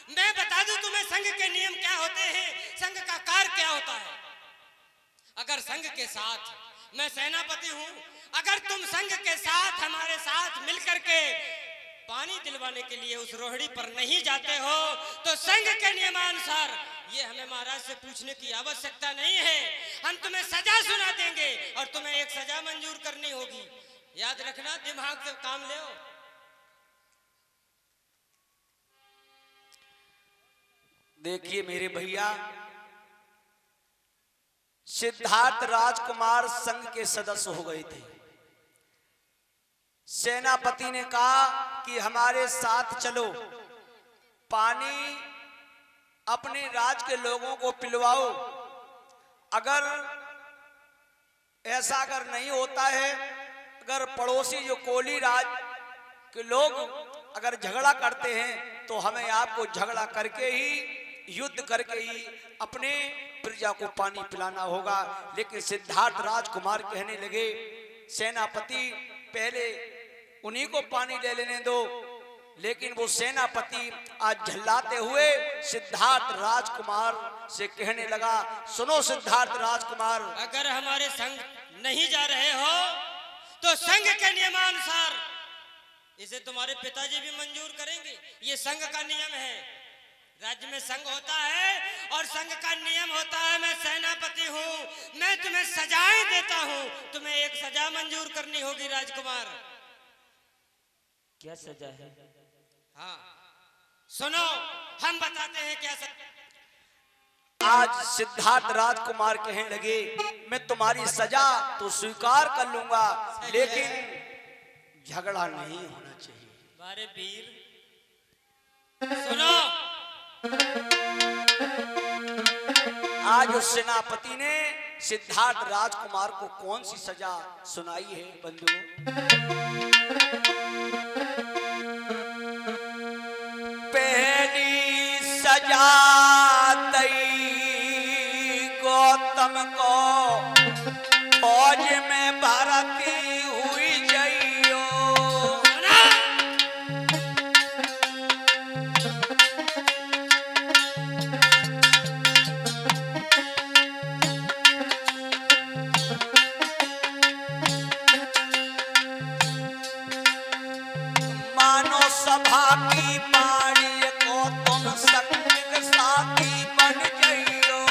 [SPEAKER 2] मैं बता दूं तुम्हें संघ के नियम क्या होते हैं, संघ का कार्य क्या होता है। अगर संघ के साथ, मैं सेनापति हूं, अगर तुम संघ के साथ हमारे साथ मिलकर के पानी दिलवाने के लिए उस रोहड़ी पर नहीं जाते हो तो संघ के नियमानुसार ये हमें महाराज से पूछने की आवश्यकता नहीं है, हम तुम्हें सजा सुना देंगे और तुम्हें एक सजा मंजूर करनी होगी। याद रखना, दिमाग से काम ले।
[SPEAKER 3] देखिए मेरे भैया, सिद्धार्थ राजकुमार संघ के सदस्य हो गए थे। सेनापति ने कहा कि हमारे साथ चलो, पानी अपने राज के लोगों को पिलवाओ। अगर ऐसा अगर नहीं होता है, अगर पड़ोसी जो कोली राज के लोग अगर झगड़ा करते हैं तो हमें आपको झगड़ा करके ही, युद्ध करके ही अपने प्रजा को पानी पिलाना होगा। लेकिन सिद्धार्थ राजकुमार कहने लगे, सेनापति पहले उन्हीं को पानी ले लेने दो। लेकिन वो सेनापति आज झल्लाते हुए सिद्धार्थ राजकुमार से कहने लगा, सुनो सिद्धार्थ राजकुमार,
[SPEAKER 2] अगर हमारे संघ नहीं जा रहे हो तो संघ के नियमानुसार इसे तुम्हारे पिताजी भी मंजूर करेंगे। ये संघ का नियम है, राज्य में संघ होता है और संघ का नियम होता है। मैं सेनापति हूँ, मैं तुम्हें सजाएं देता हूँ, तुम्हें एक सजा मंजूर करनी होगी राजकुमार।
[SPEAKER 1] क्या सजा है?
[SPEAKER 2] हाँ सुनो, हम बताते हैं क्या सजा।
[SPEAKER 3] आज सिद्धार्थ राजकुमार कहने लगे, मैं तुम्हारी सजा तो स्वीकार कर लूंगा, लेकिन झगड़ा नहीं होना चाहिए।
[SPEAKER 2] बारे वीर सुनो,
[SPEAKER 3] आज उस सेनापति ने सिद्धार्थ राजकुमार को कौन सी सजा सुनाई है बंधुओं? पहली सजा दई गौतम को फौज में भर्ती हुई जइयो। मानो सभा की बाणी को तुम संग साथी बन जइयो।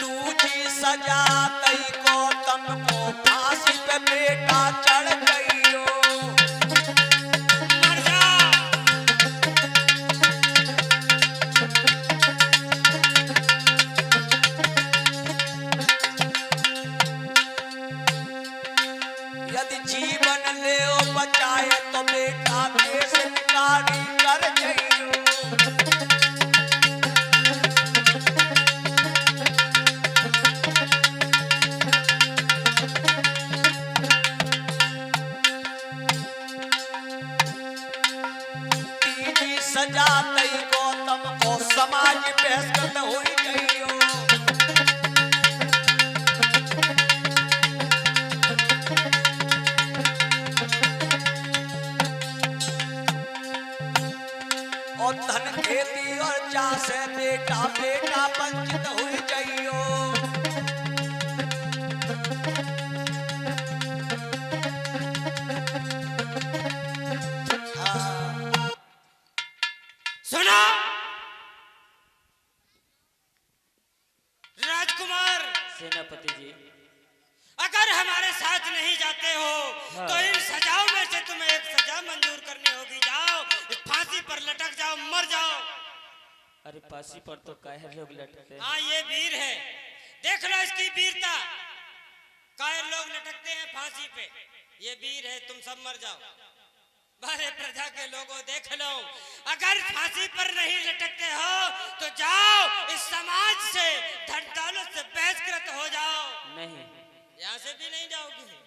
[SPEAKER 3] दूजी सजा दई गौतम को फांसी पे बेटा चढ़ गइयो।
[SPEAKER 2] मर जा। यदि जीवन ले बचाए तो बेटा देश निकारी कर जइयो। तीजी सजा दई गौतम को समाज बहिष्कृत हुई गइयो। और धन खेती और जा से बेटा बेटा वंचित हुई जइयो। सुनो राजकुमार,
[SPEAKER 1] सेनापति जी,
[SPEAKER 2] अगर हमारे साथ नहीं जाते हो
[SPEAKER 1] हाँ।
[SPEAKER 2] तो इन सजाओं में से तुम्हें एक सजा मंजूर करनी होगी। जाओ, इस फांसी पर लटक जाओ, मर जाओ।
[SPEAKER 1] अरे फांसी पर तो कायर लोग लटकते हैं।
[SPEAKER 2] हाँ, ये वीर है, देख लो इसकी वीरता। कायर लोग लटकते हैं फांसी पे, ये वीर है, तुम सब मर जाओ। बारे प्रजा के लोगों, देख लो, अगर फांसी पर नहीं लटकते हो तो जाओ, इस समाज से, धन दौलत से बहिष्कृत हो जाओ।
[SPEAKER 1] नहीं,
[SPEAKER 2] यहाँ से भी नहीं जाओगे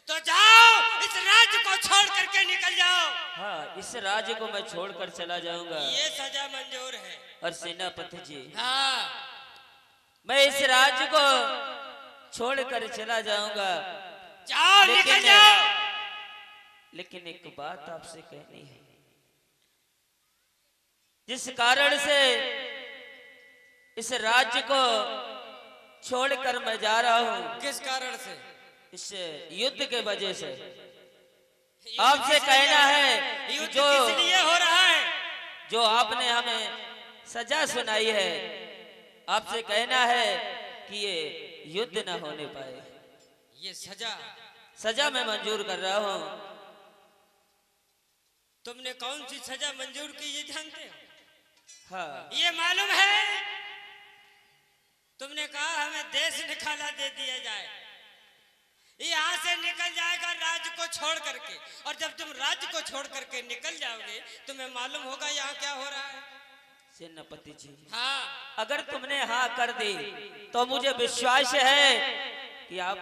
[SPEAKER 2] तो जाओ, इस राज्य को छोड़ करके निकल जाओ।
[SPEAKER 1] हाँ, इस राज्य को मैं छोड़कर चला जाऊंगा।
[SPEAKER 2] ये सजा मंजूर है।
[SPEAKER 1] और सेनापति जी,
[SPEAKER 2] हाँ,
[SPEAKER 1] मैं इस राज्य को छोड़कर चला जाऊंगा।
[SPEAKER 2] जाओ, निकल जाओ।
[SPEAKER 1] लेकिन एक बात आपसे कहनी है, जिस कारण से इस राज्य को छोड़कर मैं जा रहा हूं,
[SPEAKER 2] किस कारण से?
[SPEAKER 1] इस युद्ध के वजह से। आपसे कहना है कि
[SPEAKER 2] युद्ध
[SPEAKER 1] जो
[SPEAKER 2] किस लिए हो रहा है?
[SPEAKER 1] जो आपने हमें सजा सुनाई है, आपसे कहना है कि ये युद्ध ना होने पाए।
[SPEAKER 2] ये सजा
[SPEAKER 1] मैं मंजूर कर रहा हूं।
[SPEAKER 2] तुमने कौन सी सजा मंजूर की ये जानते हो?
[SPEAKER 1] हाँ,
[SPEAKER 2] ये मालूम है? तुमने कहा हमें देश निकाला दे दिया जाए, यहाँ से निकल जाएगा राज्य को छोड़ करके। और जब तुम राज्य को छोड़ करके निकल जाओगे, तुम्हें मालूम होगा यहाँ क्या हो रहा है।
[SPEAKER 1] सेनापति जी,
[SPEAKER 2] हाँ,
[SPEAKER 1] अगर तुमने हाँ कर दी तो मुझे विश्वास है कि आप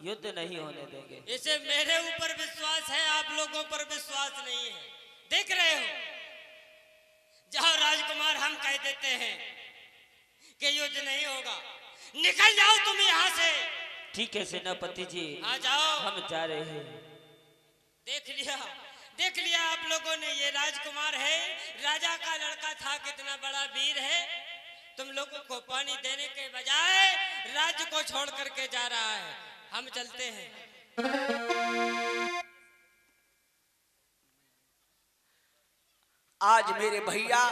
[SPEAKER 1] युद्ध नहीं होने देंगे।
[SPEAKER 2] इसे मेरे ऊपर विश्वास है, आप लोगों पर विश्वास नहीं है। देख रहे हो, जाओ राजकुमार, हम कह देते हैं कि युद्ध नहीं होगा, निकल जाओ तुम यहाँ से।
[SPEAKER 1] ठीक है सेनापति जी,
[SPEAKER 2] आ जाओ,
[SPEAKER 1] हम जा रहे हैं।
[SPEAKER 2] देख लिया आप लोगों ने, ये राजकुमार है, राजा का लड़का था, कितना बड़ा वीर है। तुम लोगों को पानी देने के बजाय राज्य को छोड़ करके जा रहा है। हम चलते हैं।
[SPEAKER 3] आज मेरे भैया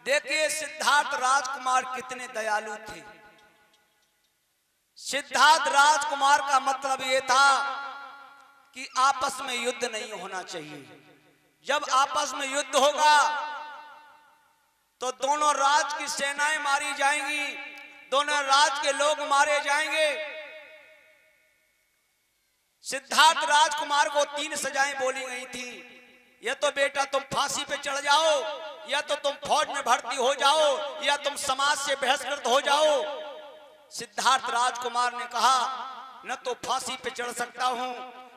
[SPEAKER 3] देखिए, सिद्धार्थ राजकुमार कितने दयालु थे। सिद्धार्थ राजकुमार का मतलब यह था कि आपस में युद्ध नहीं होना चाहिए। जब आपस में युद्ध होगा तो दोनों राज्य की सेनाएं मारी जाएंगी, दोनों राज्य के लोग मारे जाएंगे। सिद्धार्थ राजकुमार को 3 सजाएं बोली गई थी, या तो बेटा तुम फांसी पे चढ़ जाओ, या तो तुम फौज में भर्ती हो जाओ, या तुम समाज से बहिष्कृत हो जाओ। सिद्धार्थ राजकुमार ने कहा, न तो फांसी पे चढ़ सकता हूं,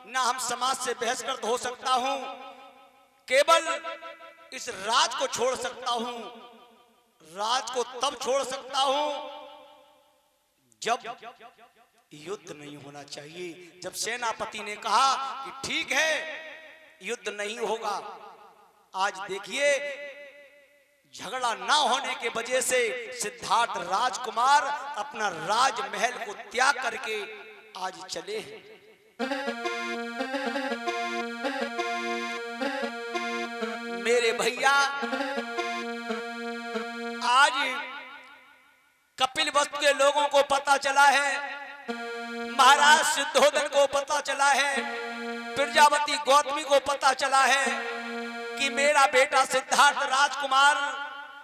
[SPEAKER 3] न हम समाज से बहिष्कृत हो सकता हूं, केवल इस राज को छोड़ सकता हूं। राज को तब छोड़ सकता हूं जब युद्ध नहीं होना चाहिए। जब सेनापति ने कहा कि ठीक है, युद्ध नहीं होगा। आज देखिए, झगड़ा ना होने के वजह से सिद्धार्थ राजकुमार अपना राजमहल को त्याग करके आज चले हैं। मेरे भैया, आज कपिलवस्तु के लोगों को पता चला है, महाराज सिद्धोधन को पता चला है, प्रजापति गौतमी को पता चला है कि मेरा बेटा सिद्धार्थ राजकुमार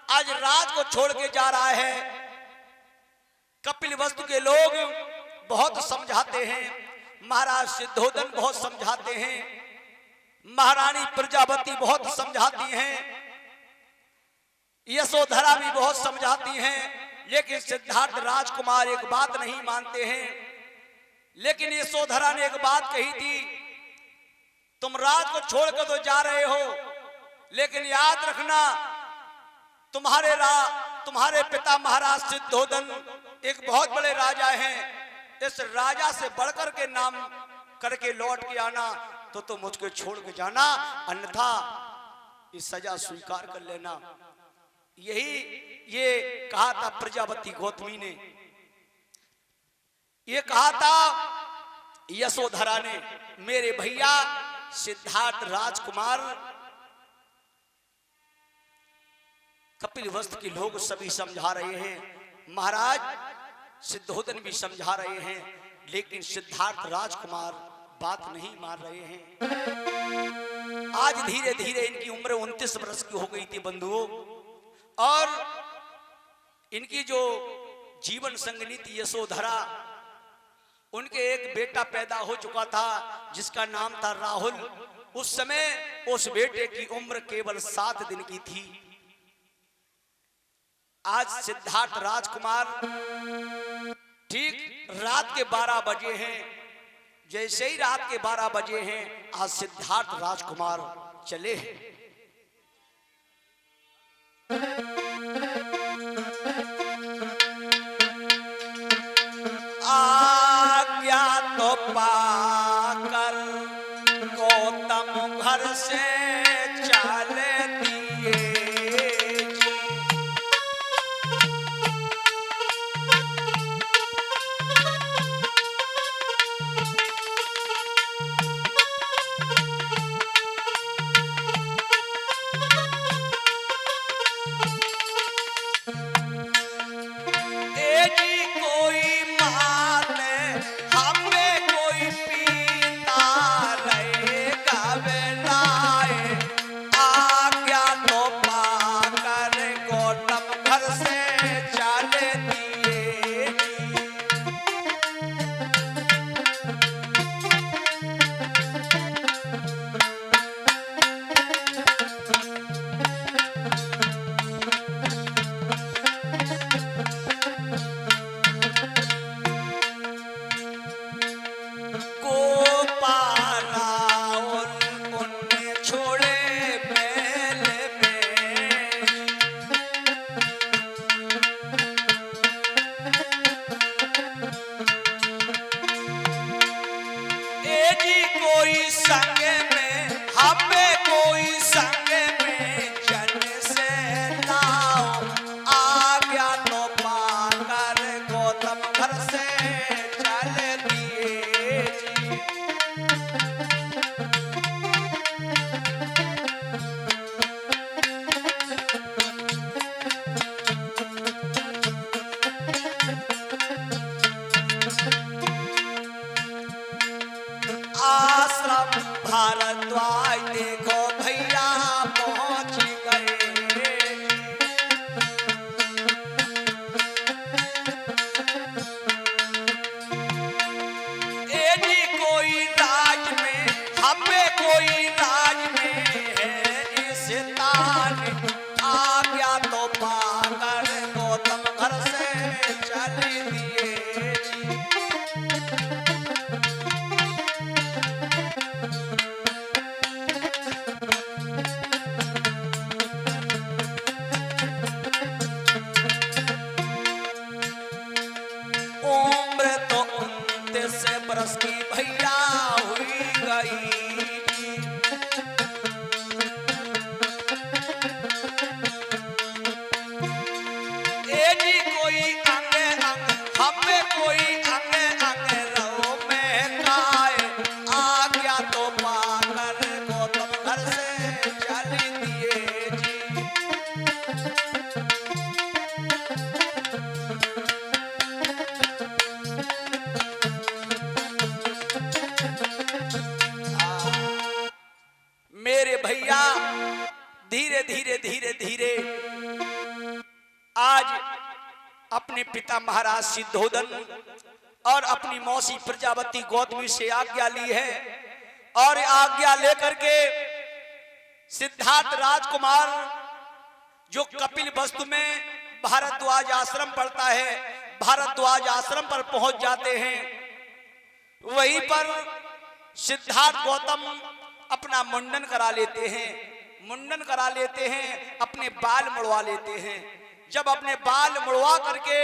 [SPEAKER 3] आज राज को छोड़ के जा रहा है। कपिलवस्तु के लोग बहुत समझाते हैं, महाराज सिद्धोधन बहुत समझाते हैं, महारानी प्रजापति बहुत समझाती हैं, यशोधरा भी बहुत समझाती हैं, लेकिन सिद्धार्थ राजकुमार एक बात नहीं मानते हैं। लेकिन यशोधरा ने एक बात कही थी, तुम राज को छोड़कर तो जा रहे हो, लेकिन याद रखना तुम्हारे पिता महाराज सिद्धोधन एक बहुत बड़े राजा हैं। इस राजा से बढ़कर के नाम करके लौट के आना, तो तुम मुझको छोड़ के जाना, अन्यथा इस सजा स्वीकार कर लेना। ये कहा था प्रजापति गौतमी ने, ये कहा था यशोधरा ने। मेरे भैया सिद्धार्थ राजकुमार, कपिलवस्तु के लोग सभी समझा रहे हैं, महाराज सिद्धोधन भी समझा रहे हैं, लेकिन सिद्धार्थ राजकुमार बात नहीं मान रहे हैं। आज धीरे धीरे इनकी उम्र 29 वर्ष की हो गई थी बंधुओं, और इनकी जो जीवन संगनी थी यशोधरा, उनके एक बेटा पैदा हो चुका था जिसका नाम था राहुल। उस समय उस बेटे की उम्र केवल 7 दिन की थी। आज सिद्धार्थ राजकुमार ठीक रात के 12 बजे हैं। जैसे ही रात के 12 बजे हैं, आज सिद्धार्थ राजकुमार चले हैं। आज्ञा तो पाकर गौतम घर से चल दिए। भारद्वाज देखो भैया पहुंच गए। एनी कोई राज में, हमें कोई राज में है इस तान। आ गया तो पाकर गौतम घर से चल दिए। बरस की भैया हुई गई। एजी कोई अंग अंग, हमें कोई अंग अंग रो में खाए। आ गया तो पाकर गौतम घर से चल दिए जी। मेरे भैया धीरे धीरे धीरे धीरे आज अपने पिता महाराज सिद्धोदन और अपनी मौसी प्रजापति गौतमी से आज्ञा ली है, और आज्ञा लेकर के सिद्धार्थ राजकुमार जो कपिल वस्तु में भारद्वाज आश्रम पड़ता है, भारद्वाज आश्रम पर पहुंच जाते हैं। वहीं पर सिद्धार्थ गौतम अपना मुंडन करा लेते हैं, मुंडन करा लेते हैं, अपने बाल मुड़वा लेते हैं। जब अपने बाल मुड़वा करके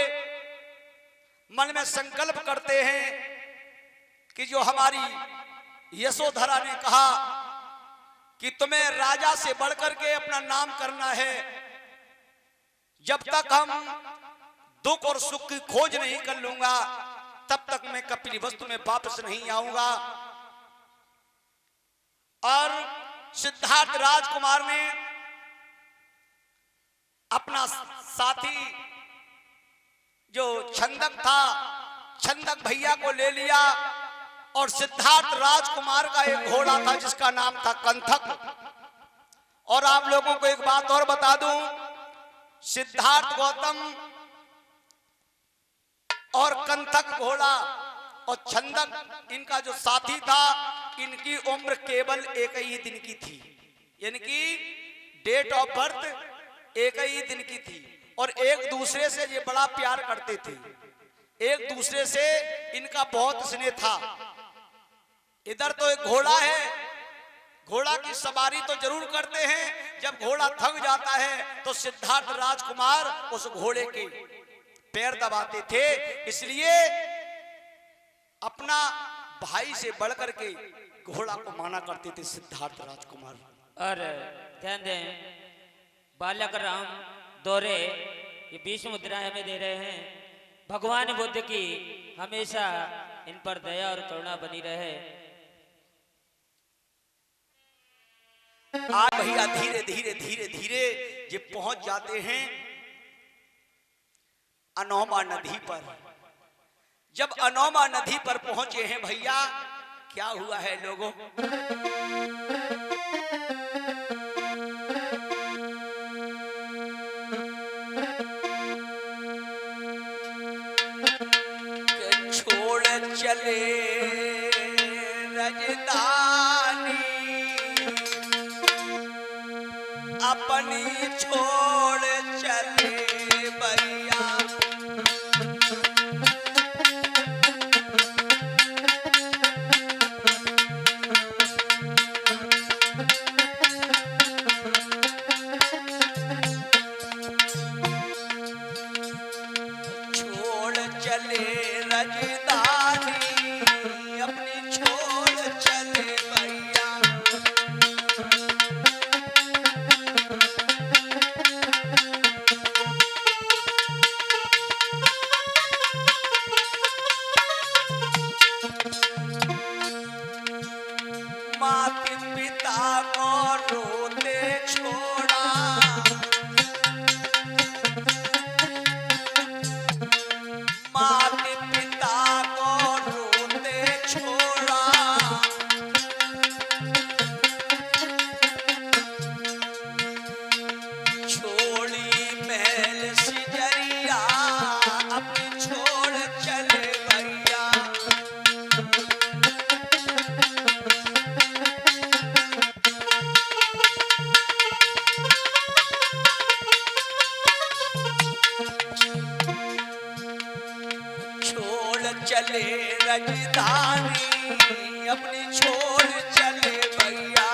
[SPEAKER 3] मन में संकल्प करते हैं कि जो हमारी यशोधरा ने कहा कि तुम्हें राजा से बढ़कर के अपना नाम करना है, जब तक हम दुख और सुख की खोज नहीं कर लूंगा तब तक मैं कपिल वस्तु में वापस नहीं आऊंगा। और सिद्धार्थ राजकुमार ने अपना साथी जो छंदक था, छंदक भैया को ले लिया और सिद्धार्थ राजकुमार का एक घोड़ा था जिसका नाम था कंथक। और आप लोगों को एक बात और बता दूं, सिद्धार्थ गौतम और कंथक घोड़ा और छंदक इनका जो साथी था, इनकी उम्र केवल एक ही दिन की थी, यानी कि डेट ऑफ बर्थ एक ही दिन की थी। और एक दूसरे से ये बड़ा प्यार करते थे, एक दूसरे से इनका बहुत स्नेह था। इधर तो एक घोड़ा है, घोड़ा की सवारी तो जरूर करते हैं, जब घोड़ा थक जाता है तो सिद्धार्थ राजकुमार उस घोड़े के पैर दबाते थे। इसलिए अपना भाई से बढ़कर के घोड़ा को माना करते थे सिद्धार्थ राजकुमार।
[SPEAKER 1] और ध्यान दें, बालक राम दोरे ये 20 मुद्राएं हमें दे रहे हैं। भगवान बुद्ध की हमेशा इन पर दया और करुणा बनी रहे।
[SPEAKER 3] आज भैया धीरे धीरे धीरे धीरे ये पहुंच जाते हैं अनोमा नदी पर। जब अनोमा नदी पर पहुंचे हैं भैया, क्या हुआ है लोगों, छोड़ चले रजदानी अपनी, छोड़ चले भैया माता पिता को रोते छोड़ा, माता पिता को रोते छोड़ा, छोड़ी महल सिजरिया अपनी, छोड़ चले भैया चले रजधानी अपनी, छोड़ चले भैया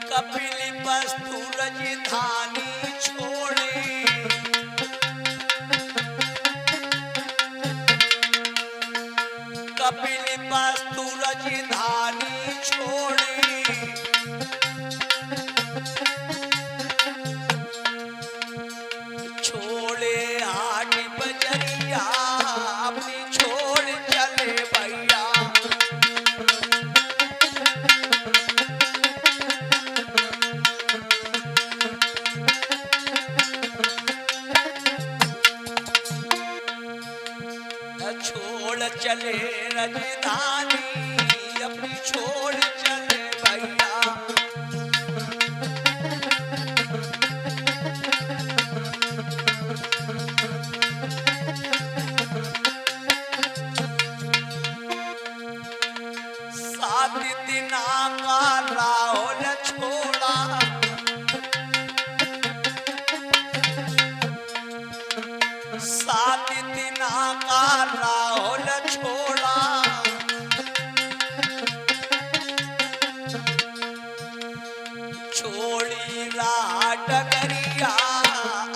[SPEAKER 3] कपिल वस्तु रजधानी छोड़े, कपिल वस्तु रजधानी छोड़े, छोड़े हाट बजरिया अपनी, छोड़ चले भैया छोड़ चले रजधानी अपनी, छोड़ चले भैया सात दिना का राहुल छोड़ा, सात दिना का राहुल छोड़ा, छोड़ी राह डगरिया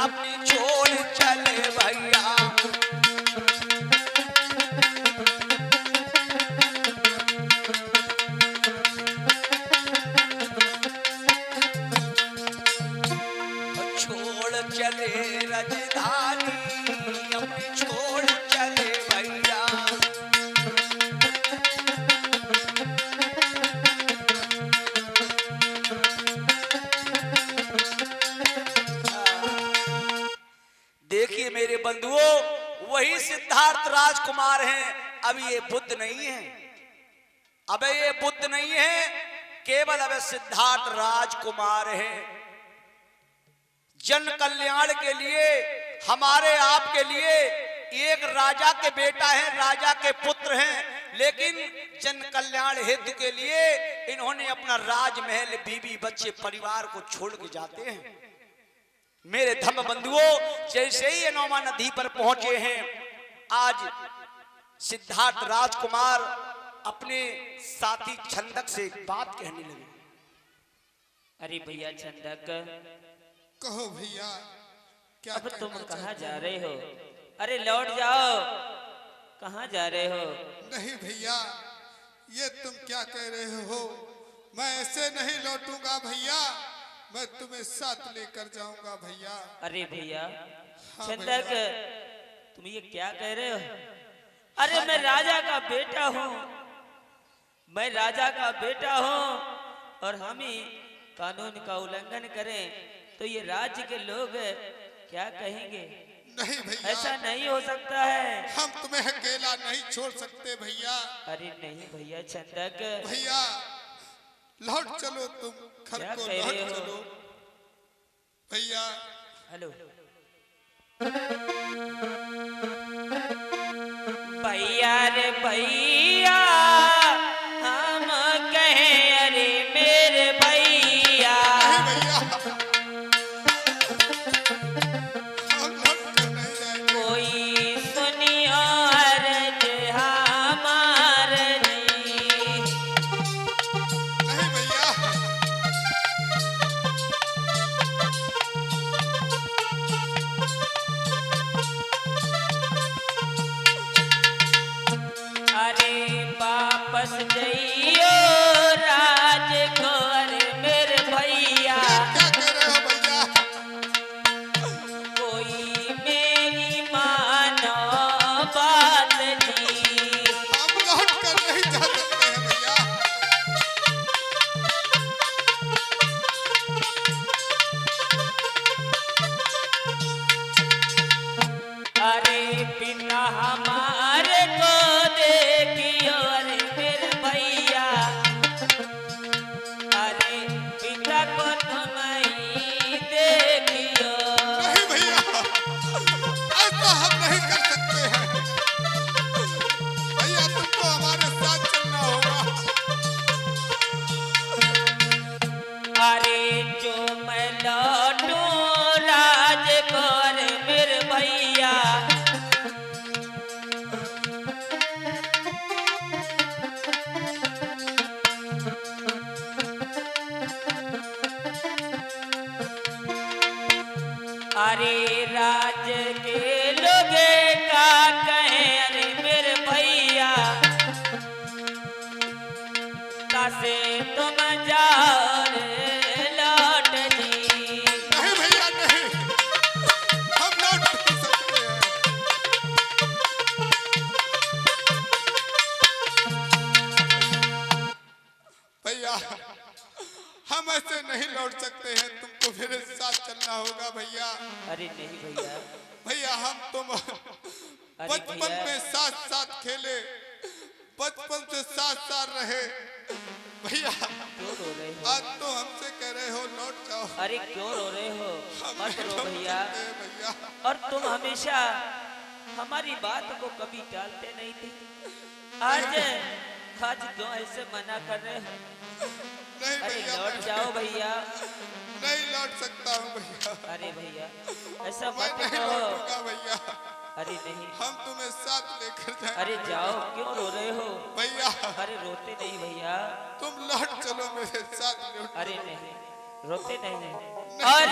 [SPEAKER 3] अपनी, छोड़ चले भैया सिद्धार्थ राजकुमार हैं, अब ये बुद्ध नहीं है, अब ये बुद्ध नहीं है, केवल अब सिद्धार्थ राजकुमार है। जन कल्याण के लिए, हमारे आपके लिए एक राजा के बेटा है, राजा के पुत्र हैं, लेकिन जन कल्याण हेतु के लिए इन्होंने अपना राजमहल, बीबी बच्चे, परिवार को छोड़ के जाते हैं। मेरे धर्म बंधुओं, जैसे ही ये नौमा नदी पर पहुंचे हैं, आज सिद्धार्थ राजकुमार अपने साथी छंदक से एक बात कहने लगे।
[SPEAKER 1] अरे भैया छंदक,
[SPEAKER 4] कहो भैया, क्या
[SPEAKER 1] अब तुम
[SPEAKER 4] कहना
[SPEAKER 1] कहाँ
[SPEAKER 4] चाहते
[SPEAKER 1] जा रहे हो? अरे लौट जाओ, कहाँ जा रहे हो?
[SPEAKER 4] नहीं भैया, ये तुम क्या कह रहे हो? मैं ऐसे नहीं लौटूंगा भैया, मैं तुम्हें साथ लेकर जाऊंगा भैया।
[SPEAKER 1] अरे भैया
[SPEAKER 4] हाँ
[SPEAKER 1] छंदक,
[SPEAKER 4] भैया।
[SPEAKER 1] तुम ये क्या कह रहे हो? अरे मैं राजा का बेटा हूँ, मैं राजा का बेटा हूँ, और हम ही कानून का उल्लंघन करें तो ये राज्य के लोग क्या कहेंगे?
[SPEAKER 4] नहीं भैया,
[SPEAKER 1] ऐसा नहीं हो सकता है।
[SPEAKER 4] हम तुम्हें अकेला नहीं छोड़ सकते भैया।
[SPEAKER 1] अरे नहीं भैया छंदक,
[SPEAKER 4] भैया लौट चलो, तुम घर
[SPEAKER 1] क्या
[SPEAKER 4] को
[SPEAKER 1] कह रहे
[SPEAKER 4] लौट
[SPEAKER 1] हो?
[SPEAKER 4] चलो भैया।
[SPEAKER 1] हेलो भैया रे भैया, हम कहें अरे मेरे भैया,
[SPEAKER 4] नहीं भैया, हम लौट कर नहीं जाएंगे।
[SPEAKER 1] कोई सुनियो अर्ज हमार जी।
[SPEAKER 4] नहीं भैया,
[SPEAKER 1] अरे वापस जइयो राज को, अरे मेरे भैया,
[SPEAKER 4] क्या कह रहे हो भैया?
[SPEAKER 1] कोई मेरी मानो बात जी।
[SPEAKER 4] हम लौट कर नहीं जा सकते हैं भैया।
[SPEAKER 1] अरे पिता हमारे को देखियो, अरे मेरे भैया, अरे पिता को तुम ही देखियो।
[SPEAKER 4] नहीं भैया, ऐसा हम नहीं कर सकते हैं भैया, तुमको हमारे साथ चलना होगा।
[SPEAKER 1] अरे जो मैं लौटूं राज को, अरे मेरे भैया, अरे राज के लोग का कहें, अरे मेरे भैया, कासे तुम जाओ रे लौट जी।
[SPEAKER 4] नहीं भैया, नहीं, हम लौट नहीं सकते हैं। भैया हम ऐसे नहीं लौट सकते हैं, तुमको मेरे साथ चलना होगा भैया।
[SPEAKER 1] अरे नहीं भैया,
[SPEAKER 4] भैया हम तुम
[SPEAKER 1] अरे
[SPEAKER 4] बचपन
[SPEAKER 1] भैया,
[SPEAKER 4] में साथ साथ खेले, बचपन से साथ साथ रहे भैया।
[SPEAKER 1] क्यों रो रहे हो?
[SPEAKER 4] आज तो हमसे कह रहे हो लौट जाओ।
[SPEAKER 1] अरे क्यों रो रहे हो?
[SPEAKER 4] हम
[SPEAKER 1] मत
[SPEAKER 4] नहीं
[SPEAKER 1] रो
[SPEAKER 4] लौट
[SPEAKER 1] भैया।
[SPEAKER 4] सकते हैं भैया।
[SPEAKER 1] और तुम हमेशा हमारी बात को कभी टालते नहीं थे, आज क्यों ऐसे मना कर रहे हो?
[SPEAKER 4] नहीं
[SPEAKER 1] अरे
[SPEAKER 4] भैया,
[SPEAKER 1] लौट जाओ भैया।
[SPEAKER 4] नहीं लौट सकता हूँ भैया,
[SPEAKER 1] अरे भैया ऐसा
[SPEAKER 4] मैं
[SPEAKER 1] मत
[SPEAKER 4] नहीं
[SPEAKER 1] कहो।
[SPEAKER 4] लौटूंगा भैया।
[SPEAKER 1] अरे नहीं,
[SPEAKER 4] हम तुम्हें साथ लेकर जाएंगे।
[SPEAKER 1] अरे जाओ, क्यों रो रहे हो?
[SPEAKER 4] भैया
[SPEAKER 1] अरे रोते नहीं भैया,
[SPEAKER 4] तुम लौट चलो मेरे साथ लौट।
[SPEAKER 1] अरे नहीं, रोते नहीं।
[SPEAKER 4] नहीं।
[SPEAKER 1] और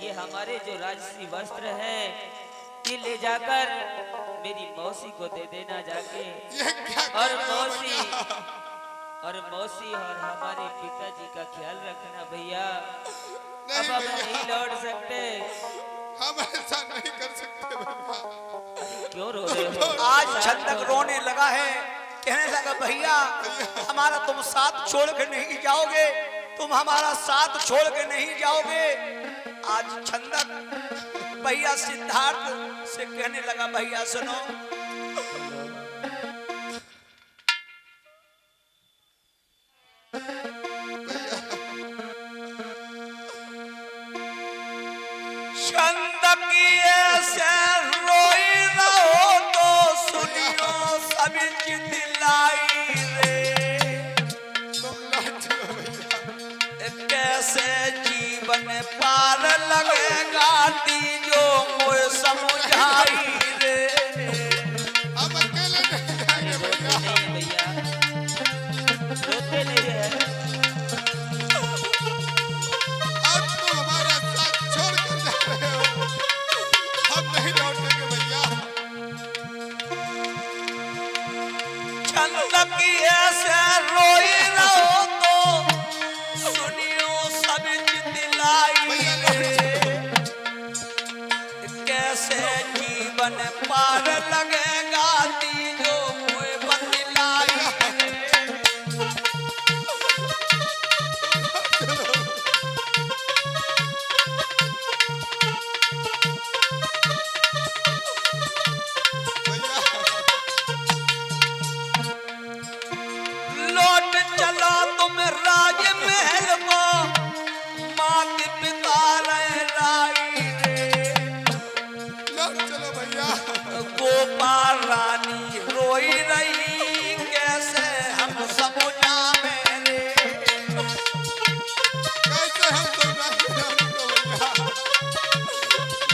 [SPEAKER 1] ये हमारे जो राजसी वस्त्र हैं, ये ले जाकर मेरी मौसी को दे देना जाके।
[SPEAKER 4] ये क्या कर
[SPEAKER 1] और
[SPEAKER 4] रहे हो
[SPEAKER 1] मौसी
[SPEAKER 4] भैया?
[SPEAKER 1] और मौसी और हमारे पिताजी का ख्याल रखना भैया।
[SPEAKER 4] नहीं
[SPEAKER 1] अब हम
[SPEAKER 4] भैया,
[SPEAKER 1] नहीं लौट सकते।
[SPEAKER 4] हम ऐसा नहीं कर सकते भैया।
[SPEAKER 1] क्यों रो रहे हो?
[SPEAKER 3] आज छंदक रोने लगा है, कहने लगा भैया हमारा तुम साथ छोड़ के नहीं जाओगे, तुम हमारा साथ छोड़ के नहीं जाओगे। आज छंदक भैया सिद्धार्थ से कहने लगा भैया सुनो, चंदकिए से रोई रहो तो सुनियो सभी चिल्लाई रे, कैसे जीवन पार लगेगा तीजो मोए समझाई रे।
[SPEAKER 4] अब अकेले नहीं जाएंगे भैया।
[SPEAKER 1] भैया रोते नहीं है।
[SPEAKER 4] आज तुम हमारा साथ छोड़ कर जा रहे हो, हम नहीं लौटेंगे भैया।
[SPEAKER 3] चंदकिए से रोई रहो तो सुनियो सब चिल्लाई रे, कैसे जीवन पार लगेगा तीजो मोए बतलाई रे। लौट चलो तुम राज महल को, मात पिता लाई रे,
[SPEAKER 4] लौट चलो भैया।
[SPEAKER 3] गोपाल रानी रोई रही कैसे हम समझावे रे।
[SPEAKER 4] कैसे हम समझाएंगे हमको भैया।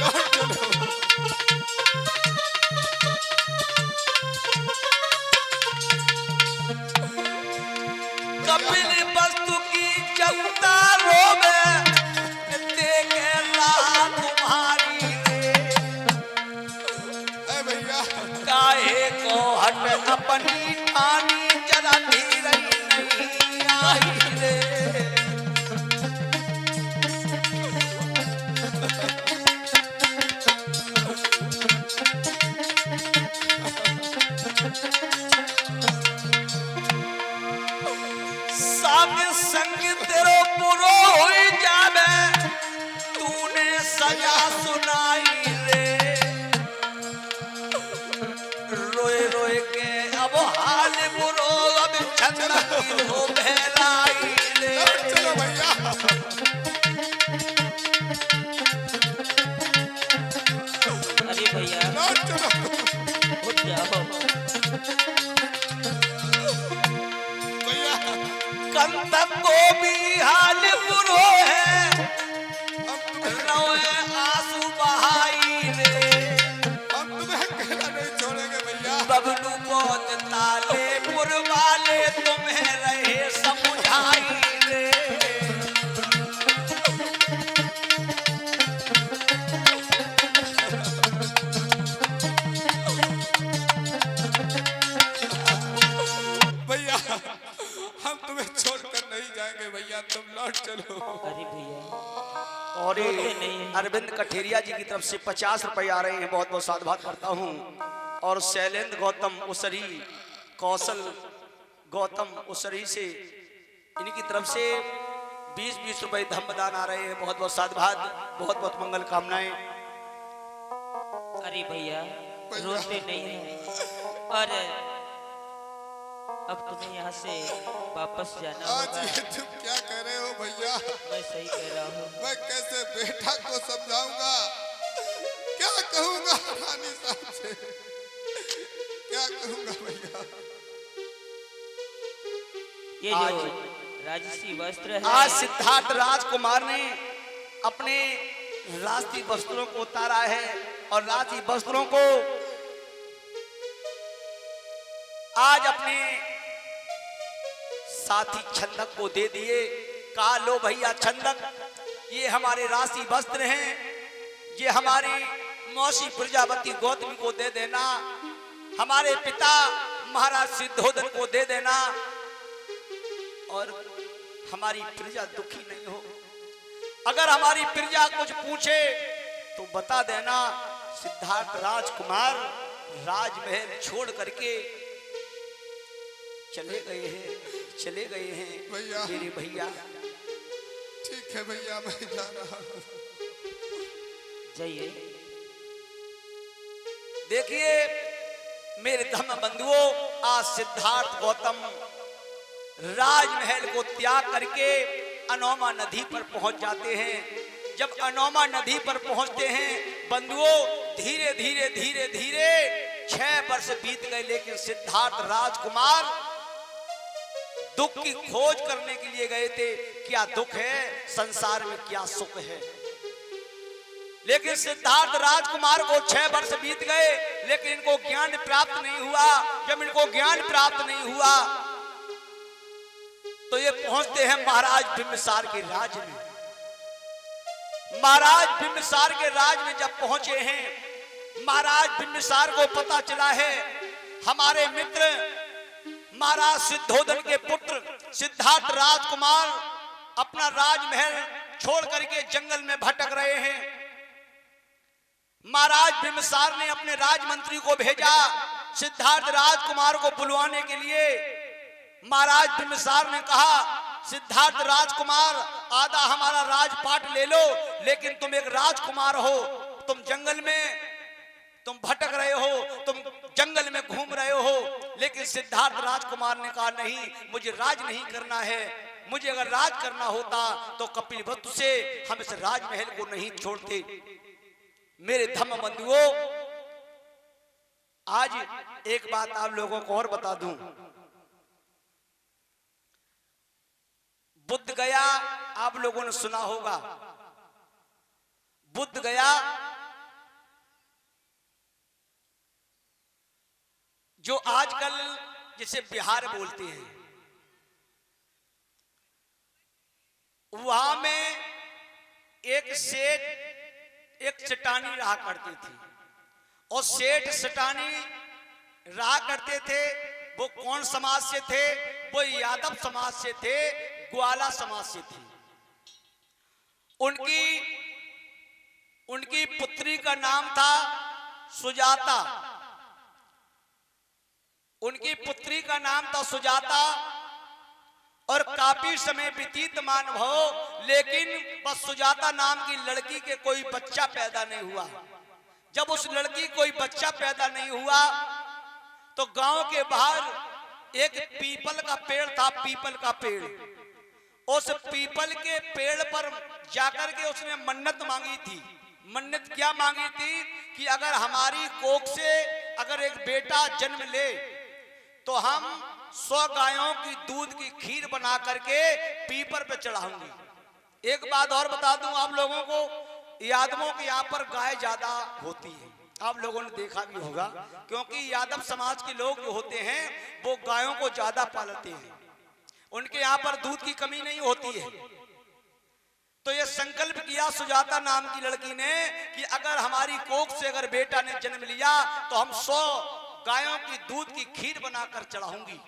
[SPEAKER 4] लौट चलो।
[SPEAKER 3] कपिल वस्तु की जनता रोवे देखे राह तुम्हारी रे,
[SPEAKER 4] ए भैया
[SPEAKER 3] काहे को हट अपनी ठानी जरा धीरे नहीं आई रे। साग संग तेरो पुरो होई जावे, तूने सजा सुनाई रे, रोए रोए के अब हाल बुरो अब छंदकी हो बहलाई रे।
[SPEAKER 4] लौट चलो भैया।
[SPEAKER 1] अरे भैया
[SPEAKER 4] लौट चलो।
[SPEAKER 1] उठ जाओ।
[SPEAKER 4] भैया
[SPEAKER 3] कंदक को भी हाल बुरो है,
[SPEAKER 4] हम तुम्हें
[SPEAKER 3] रोए आंसू बहाई रे,
[SPEAKER 4] अकेला नहीं छोड़ेंगे भैया।
[SPEAKER 3] बबलू बहुत ताले पुरवाले तुम्हें रहे समझाई रे।
[SPEAKER 4] भैया हम तुम्हें छोड़कर नहीं जाएंगे भैया, तुम लौट चलो।
[SPEAKER 1] अरे भैया
[SPEAKER 3] और ये
[SPEAKER 1] रोते नहीं हैं।
[SPEAKER 3] अरविंद कठेरिया जी की तरफ से 50 रुपए आ रहे हैं, बहुत बहुत साधुवाद करता हूँ। और शैलेंद्र गौतम उसरी, कौशल गौतम उसरी से इनकी तरफ से 20-20 रुपए धम्मदान आ रहे हैं, बहुत बहुत साधुवाद, बहुत बहुत मंगल कामनाएं।
[SPEAKER 1] अरे भैया रोते नहीं है। और अब तुम्हें यहाँ से वापस जाना
[SPEAKER 4] आज
[SPEAKER 1] होगा।
[SPEAKER 4] ये तुम क्या कह रहे हो भैया।
[SPEAKER 1] मैं सही कह रहा हूँ।
[SPEAKER 4] मैं कैसे बेटा को समझाऊंगा, क्या कहूंगा रानी साहब से, क्या कहूंगा भैया।
[SPEAKER 1] ये जो राजसी वस्त्र है,
[SPEAKER 3] आज सिद्धार्थ राजकुमार ने अपने राजसी वस्त्रों को उतारा है और राजसी वस्त्रों को आज अपने साथी छंदक को दे दिए। कहा लो भैया छंदक, ये हमारे राशि वस्त्र हैं, ये हमारी मौसी प्रजापति गौतमी को दे देना, हमारे पिता महाराज सिद्धोदन को दे देना, और हमारी प्रजा दुखी नहीं हो। अगर हमारी प्रजा कुछ पूछे तो बता देना सिद्धार्थ राजकुमार राजमहल छोड़ करके चले गए हैं
[SPEAKER 4] भैया।
[SPEAKER 3] मेरे भैया।
[SPEAKER 4] ठीक है भैया, मैं जा रहा हूँ।
[SPEAKER 1] जाइए।
[SPEAKER 3] देखिए मेरे धर्म बंधुओं, आज सिद्धार्थ गौतम राजमहल को त्याग करके अनोमा नदी पर पहुंच जाते हैं। जब अनोमा नदी पर पहुंचते हैं बंधुओं, धीरे धीरे धीरे धीरे 6 वर्ष बीत गए, लेकिन सिद्धार्थ राजकुमार दुख की खोज करने के लिए गए थे। क्या दुख है संसार में, क्या सुख है। लेकिन सिद्धार्थ राजकुमार को 6 वर्ष बीत गए, लेकिन इनको ज्ञान प्राप्त नहीं हुआ। जब इनको ज्ञान प्राप्त नहीं हुआ तो ये पहुंचते हैं महाराज बिंबिसार के राज में। महाराज बिंबिसार के राज में जब पहुंचे हैं, महाराज बिंबिसार को पता चला है हमारे मित्र महाराज सिद्धोधन के पुत्र सिद्धार्थ राजकुमार अपना राजमहल छोड़ करके जंगल में भटक रहे हैं। महाराज बिंबिसार ने अपने राजमंत्री को भेजा सिद्धार्थ राजकुमार को बुलवाने के लिए। महाराज बिंबिसार ने कहा, सिद्धार्थ राजकुमार आधा हमारा राजपाट ले लो, लेकिन तुम एक राजकुमार हो, तुम जंगल में तुम भटक रहे हो, तुम जंगल में घूम रहे हो। लेकिन सिद्धार्थ राजकुमार ने कहा, नहीं, मुझे राज नहीं करना है। मुझे अगर राज करना होता तो कपिलवस्तु से हम इस राजमहल को नहीं छोड़ते। मेरे धर्म बंधुओं, आज एक बात आप लोगों को और बता दूं। बुद्ध गया आप लोगों ने सुना होगा। बुद्ध गया जो आजकल जिसे बिहार बोलते हैं, वहां में एक सेठ एक चटानी रहा करती थी, और सेठ चटानी रहा करते थे। वो कौन समाज से थे? वो यादव समाज से थे, ग्वाला समाज से थी। उनकी पुत्री का नाम था सुजाता। उनकी पुत्री का नाम था सुजाता, और काफी समय व्यतीत मान भो, लेकिन बस सुजाता नाम की लड़की के कोई बच्चा पैदा नहीं हुआ। जब उस लड़की कोई बच्चा पैदा नहीं हुआ तो गांव के बाहर एक पीपल का पेड़ था, पीपल का पेड़। उस पीपल के पेड़ पर जाकर के उसने मन्नत मांगी थी। मन्नत क्या मांगी थी कि अगर हमारी कोख से अगर एक बेटा जन्म ले तो हम 100 गायों की दूध की खीर बना करके पीपर पे चढ़ाऊंगी। एक बात और बता दूं आप लोगों को, यादवों के यहाँ पर गाय ज्यादा होती है। आप लोगों ने देखा भी होगा, क्योंकि यादव समाज के लोग जो होते हैं वो गायों को ज्यादा पालते हैं। उनके यहाँ पर दूध की कमी नहीं होती है। तो ये संकल्प किया सुजाता नाम की लड़की ने कि अगर हमारी कोख से अगर बेटा ने जन्म लिया तो हम 100 गायों की दूध की खीर बनाकर चढ़ाऊंगी।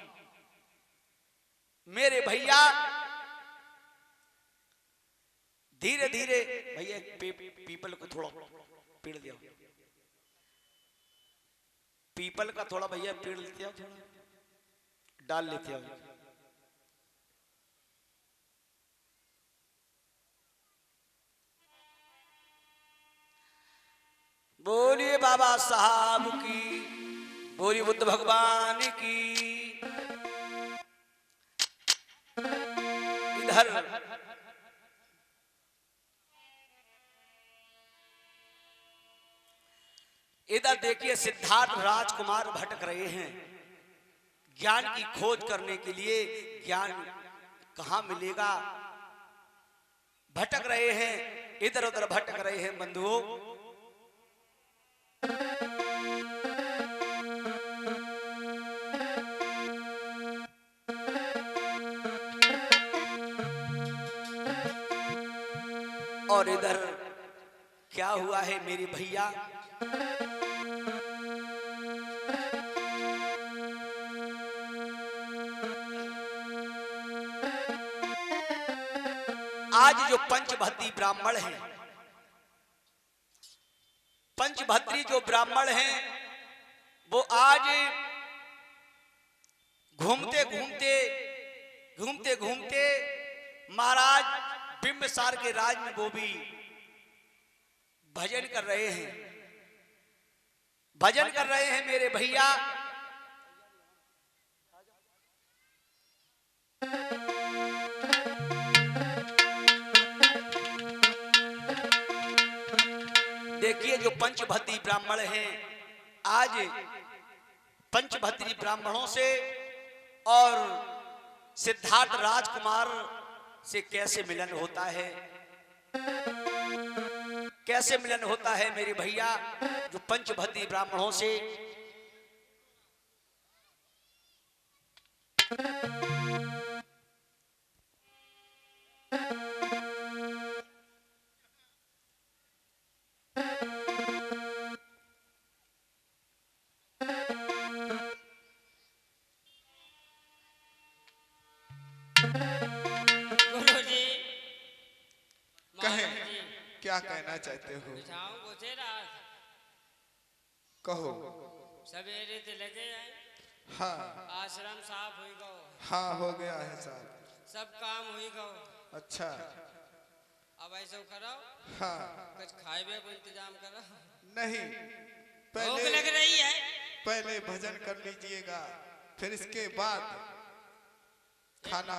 [SPEAKER 3] मेरे भैया धीरे धीरे, भैया पीपल को थोड़ा पेड़ दिया, पीपल का थोड़ा भैया पेड़ लेते आओ, डाल लेते आओ। बोलिए बाबा साहब की, बोलिए बुद्ध भगवान की। इधर देखिए सिद्धार्थ राजकुमार भटक रहे हैं ज्ञान की खोज करने के लिए। ज्ञान कहां मिलेगा? भटक रहे हैं, इधर उधर भटक रहे हैं बंधुओं। और इधर क्या हुआ है मेरे भैया? आज जो पंचभद्री ब्राह्मण हैं, पंचभद्री जो ब्राह्मण हैं, वो आज घूमते घूमते घूमते घूमते महाराज बिंबिसार के राज में वो भी भजन कर रहे हैं। भजन कर रहे हैं मेरे भैया। देखिए जो पंचभद्री ब्राह्मण हैं, आज पंचभद्री ब्राह्मणों से और सिद्धार्थ राजकुमार से कैसे मिलन होता है, कैसे मिलन होता है मेरे भैया जो पंचभद्री ब्राह्मणों से।
[SPEAKER 2] गुरुजी,
[SPEAKER 4] कहे
[SPEAKER 2] महाराज जी,
[SPEAKER 4] क्या कहना चाहते हो?
[SPEAKER 2] बिछाऊं पूछे रात
[SPEAKER 4] कहो।
[SPEAKER 2] सवेरे से लगे आए,
[SPEAKER 4] हाँ
[SPEAKER 2] आश्रम साफ हुई गो,
[SPEAKER 4] हाँ हो गया है साहब।
[SPEAKER 2] सब काम हुई गो।
[SPEAKER 4] अच्छा
[SPEAKER 2] अब ऐसा करो,
[SPEAKER 4] हाँ
[SPEAKER 2] कुछ खाए को इंतजाम करो।
[SPEAKER 4] नहीं,
[SPEAKER 2] भूख
[SPEAKER 4] पहले
[SPEAKER 2] लग रही है।
[SPEAKER 4] पहले भजन कर लीजिएगा, फिर इसके बाद खाना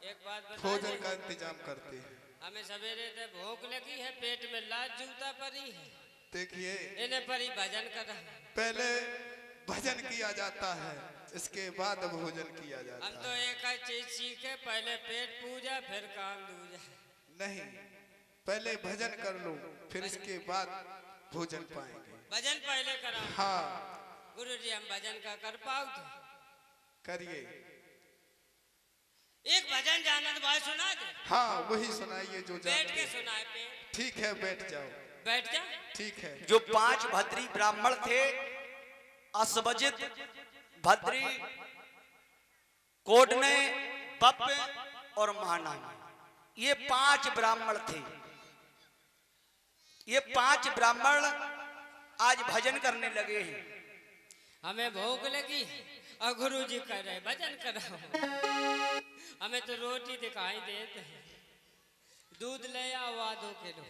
[SPEAKER 2] एक बात बता
[SPEAKER 4] भोजन
[SPEAKER 2] दे,
[SPEAKER 4] का इंतजाम करते हैं।
[SPEAKER 2] हमें सवेरे से भूख लगी है, पेट में लाज जूता परी है,
[SPEAKER 4] देखिए
[SPEAKER 2] इन्हें परी भजन कर।
[SPEAKER 4] पहले भजन किया जाता है, इसके बाद भोजन किया जाता
[SPEAKER 2] हम तो
[SPEAKER 4] है।
[SPEAKER 2] एक ही चीज सीखे, पहले पेट पूजा फिर काम दूजा।
[SPEAKER 4] नहीं, पहले भजन कर लो, फिर इसके बाद भोजन पाएंगे।
[SPEAKER 2] भजन पहले करा।
[SPEAKER 4] हाँ
[SPEAKER 2] गुरुजी हम भजन का कर पाओ तो
[SPEAKER 4] करिए।
[SPEAKER 2] एक भजन जानत भाई सुना दे।
[SPEAKER 4] हाँ वही सुनाइए जो
[SPEAKER 2] बैठ
[SPEAKER 4] जानते
[SPEAKER 2] के
[SPEAKER 4] हैं।
[SPEAKER 2] सुनाए पे।
[SPEAKER 4] ठीक है बैठ जाओ।
[SPEAKER 2] बैठ जा।
[SPEAKER 4] ठीक है।
[SPEAKER 3] जो पांच भद्री ब्राह्मण थे, असवजित, भद्री, कोडने, बप और माना, ये पांच ब्राह्मण थे। ये पांच ब्राह्मण आज भजन करने लगे हैं।
[SPEAKER 2] हमें भूख लगी और गुरुजी कह रहे भजन कराओ। हमें तो रोटी दिखाई देते हैं, दूध ले आओ आधो किलो।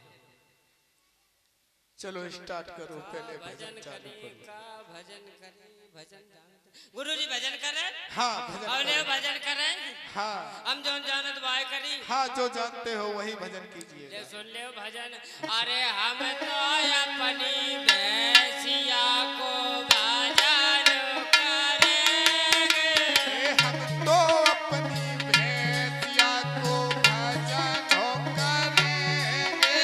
[SPEAKER 4] चलो स्टार्ट करो, पहले
[SPEAKER 2] भजन
[SPEAKER 4] भजन चालू
[SPEAKER 2] करी
[SPEAKER 4] करो।
[SPEAKER 2] का भजन करी भजन जानते। गुरुजी भजन करे।
[SPEAKER 4] हाँ भजन
[SPEAKER 2] और ले
[SPEAKER 4] करो।
[SPEAKER 2] भजन करे।
[SPEAKER 4] हाँ
[SPEAKER 2] हम जो जानत भाई करी।
[SPEAKER 4] हाँ जो जानते हो वही भजन कीजिए।
[SPEAKER 2] ले सुन ले भजन। अरे हम तो अपनी भैंसिया को भजन करेंगे।
[SPEAKER 4] हम तो अपनी भैंसिया को भजन करेंगे।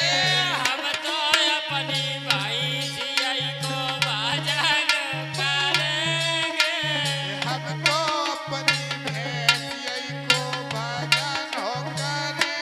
[SPEAKER 2] हम तो अपनी भैंसिया को भजन करेंगे।
[SPEAKER 4] हम तो अपनी भैंसिया को भजन करेंगे।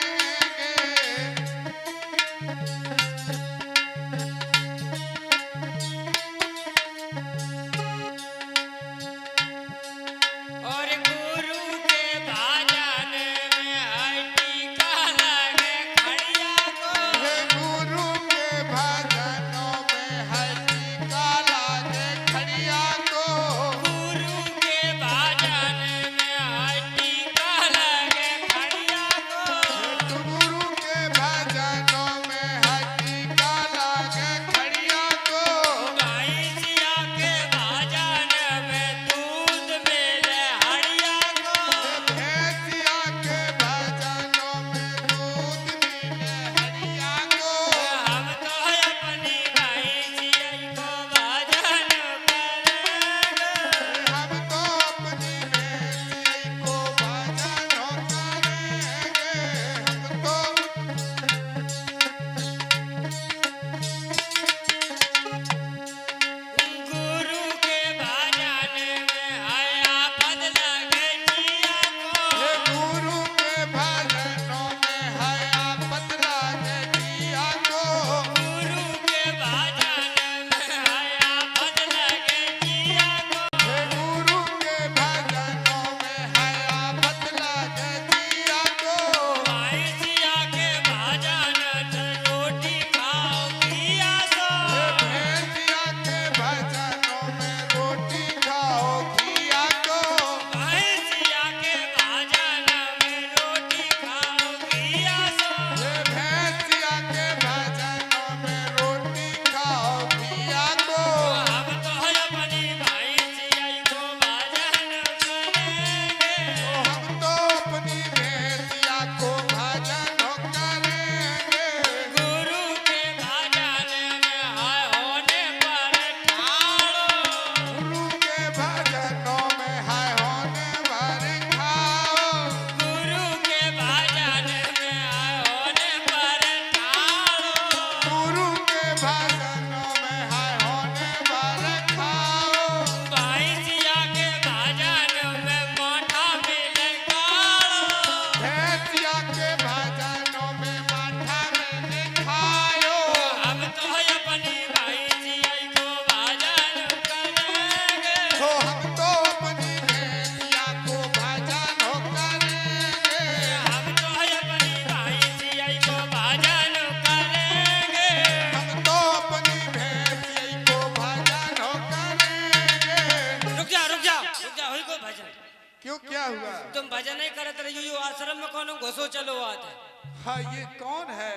[SPEAKER 2] यो आश्रम में कौन घुसो चलो आत है।
[SPEAKER 4] हाँ ये कौन है,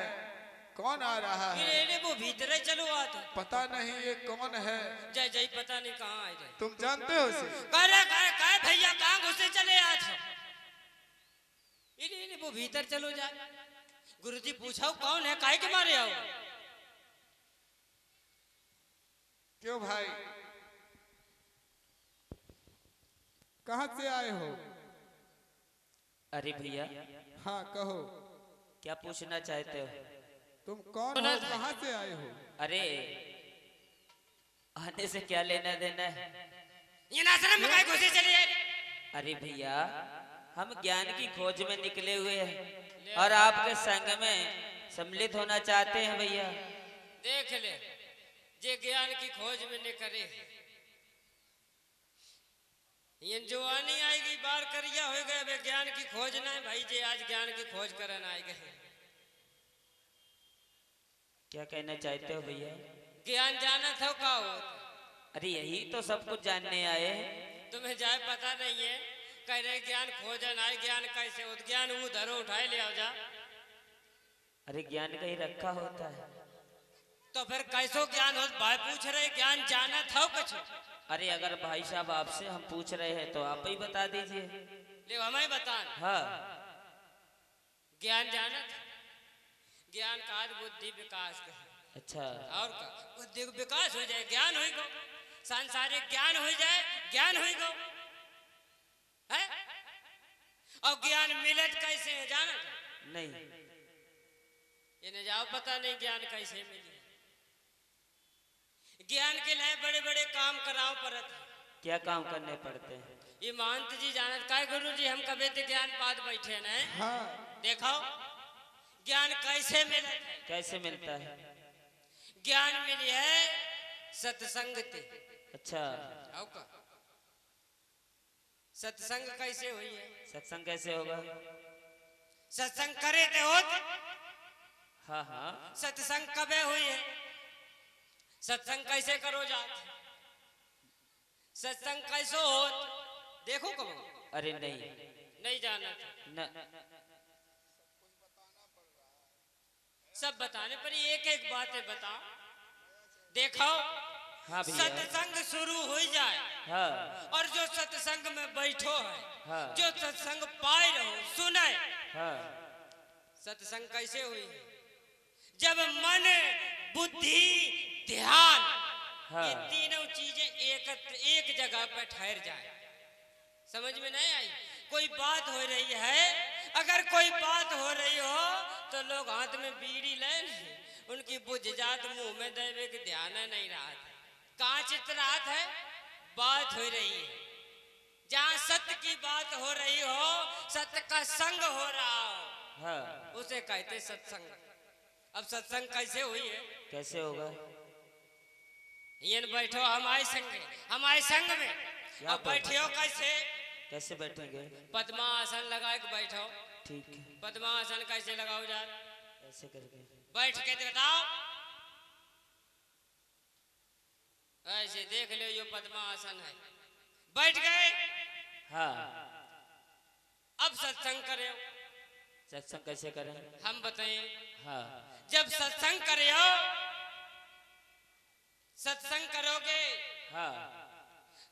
[SPEAKER 4] कौन आ रहा है?
[SPEAKER 2] इन्हें वो भीतर चलो आत है।
[SPEAKER 4] पता नहीं ये कौन है।
[SPEAKER 2] जय जय पता नहीं कहाँ आए जाए।
[SPEAKER 4] तुम जानते हो इसे?
[SPEAKER 2] कह भैया कहाँ घुसे चले आज हो? इन्हें वो भीतर चलो जाए। गुरुजी पूछाओ कौन है, काहे के मारे आओ?
[SPEAKER 4] क्यों भाई, कहाँ से आए हो?
[SPEAKER 1] अरे भैया
[SPEAKER 4] हाँ कहो,
[SPEAKER 1] क्या पूछना चाहते हो?
[SPEAKER 4] तुम कौन हो, कहाँ से आए हो?
[SPEAKER 1] अरे आने से क्या लेना देना है?
[SPEAKER 2] ये आश्रम में काहे घुसे चले आए?
[SPEAKER 1] अरे भैया हम ज्ञान की खोज में निकले हुए हैं और आपके संग में सम्मिलित होना चाहते हैं भैया।
[SPEAKER 2] देख ले, जे ज्ञान की खोज में न करे, ये जवानी आएगी बार करिया हो गए। वे ज्ञान की खोज ना है भाई, जे आज ज्ञान की खोज करन आए गए।
[SPEAKER 1] क्या कहना चाहते हो भैया?
[SPEAKER 2] ज्ञान जाना था का हो?
[SPEAKER 1] अरे यही तो सब कुछ जानने आए हैं।
[SPEAKER 2] तुम्हें जाए पता नहीं है, कह रहे ज्ञान खोजन आए। ज्ञान कैसे हो? ज्ञान वो धरो उठाए ले आओ जा।
[SPEAKER 1] अरे ज्ञान कहीं रखा होता है
[SPEAKER 2] तो फिर कैसो ज्ञान हो? भाई पूछ रहे ज्ञान जाना था कुछ?
[SPEAKER 1] अरे अगर भाई साहब आपसे हम पूछ रहे हैं तो आप ही बता दीजिए।
[SPEAKER 2] ले हमें बता।
[SPEAKER 1] हाँ
[SPEAKER 2] ज्ञान जाना था। ज्ञान का आज बुद्धि विकास का।
[SPEAKER 1] अच्छा
[SPEAKER 2] और का बुद्धि को विकास हो जाए, ज्ञान हो गो। सांसारिक ज्ञान हो जाए, ज्ञान हो गो है। और ज्ञान मिलत कैसे है जाना था?
[SPEAKER 1] नहीं,
[SPEAKER 2] इन्हें जाओ पता नहीं ज्ञान कैसे मिली। ज्ञान के लिए बड़े बड़े काम कराओ परत।
[SPEAKER 1] क्या काम करने पड़ते हैं?
[SPEAKER 2] ये महंत जी जानत काय गुरु जी हम कभी तो ज्ञान पाद बैठे न।
[SPEAKER 4] हाँ
[SPEAKER 2] देखो ज्ञान कैसे मिलता है?
[SPEAKER 1] कैसे मिलता है?
[SPEAKER 2] ज्ञान मिली है सत्संग ते।
[SPEAKER 1] अच्छा
[SPEAKER 2] आओ का सत्संग कैसे हुई है?
[SPEAKER 1] सत्संग कैसे होगा?
[SPEAKER 2] सत्संग करे थे होत।
[SPEAKER 1] हाँ हाँ
[SPEAKER 2] सत्संग कबे हुई है? सत्संग कैसे करो जात? सत्संग कैसे होत? देखो कब
[SPEAKER 1] अरे नहीं
[SPEAKER 2] नहीं जाना
[SPEAKER 1] न,
[SPEAKER 2] सब बताने पर एक एक बातें बता। देखो
[SPEAKER 1] हाँ भैया
[SPEAKER 2] सत्संग शुरू हो जाए
[SPEAKER 1] हाँ
[SPEAKER 2] और जो सत्संग में बैठो है,
[SPEAKER 1] हाँ
[SPEAKER 2] जो सत्संग पाए रहो सुने।
[SPEAKER 1] हाँ
[SPEAKER 2] सत्संग कैसे हुई? जब मन बुद्धि ध्यान
[SPEAKER 1] हाँ।
[SPEAKER 2] ये तीनों चीजें एक जगह पर ठहर जाए। समझ में नहीं आई? कोई बात हो रही है, अगर कोई बात हो रही हो तो लोग हाथ में बीड़ी ले उनकी बुझ जात मुंह में देवे के ध्यान नहीं रहा। कहाँ चित रात है? बात हो रही है। जहाँ सत्य की बात हो रही हो, सत्य का संग हो रहा हो,
[SPEAKER 1] हाँ
[SPEAKER 2] उसे कहते सत्संग। अब सत्संग कैसे हुई है?
[SPEAKER 1] कैसे होगा?
[SPEAKER 2] ये बैठो हमारे संग में।
[SPEAKER 1] यहाँ
[SPEAKER 2] अब
[SPEAKER 1] पर?
[SPEAKER 2] बैठियो कैसे?
[SPEAKER 1] कैसे बैठेंगे?
[SPEAKER 2] पद्मासन लगा के बैठो।
[SPEAKER 1] ठीक है
[SPEAKER 2] पद्मासन कैसे लगाओ जा?
[SPEAKER 1] ऐसे करके
[SPEAKER 2] बैठ के तो बताओ। ऐसे देख लो ये पद्मासन है। बैठ गए।
[SPEAKER 1] हाँ
[SPEAKER 2] अब सत्संग करो।
[SPEAKER 1] सत्संग कैसे करें?
[SPEAKER 2] हम बताएं।
[SPEAKER 1] हाँ
[SPEAKER 2] जब सत्संग करो, सत्संग करोगे
[SPEAKER 1] हाँ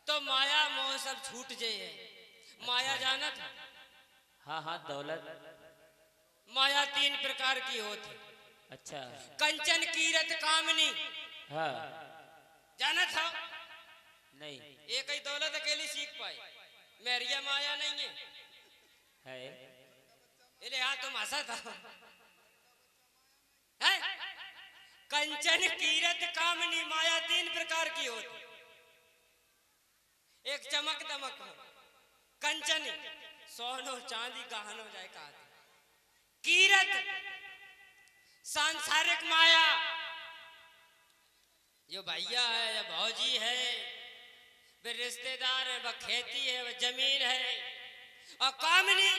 [SPEAKER 2] तो माया मोह सब छूट जाए। माया जाना था?
[SPEAKER 1] हाँ हाँ दौलत।
[SPEAKER 2] माया तीन प्रकार की होती।
[SPEAKER 1] अच्छा
[SPEAKER 2] कंचन कीरत कामनी
[SPEAKER 1] हाँ
[SPEAKER 2] जाना था?
[SPEAKER 1] नहीं
[SPEAKER 2] एक ही दौलत अकेली सीख पाई। मेरिया माया नहीं है।
[SPEAKER 1] है
[SPEAKER 2] इले हाँ तुम हंसा था है? कंचन कीरत कामनी माया तीन प्रकार की होती। एक चमक दमक हो, कंचन सोनो चांदी गहनो जाए कहा। कीरत सांसारिक माया, यो भैया है या भौजी है, वे रिश्तेदार है, वह खेती है, वह जमीन है। और कामनी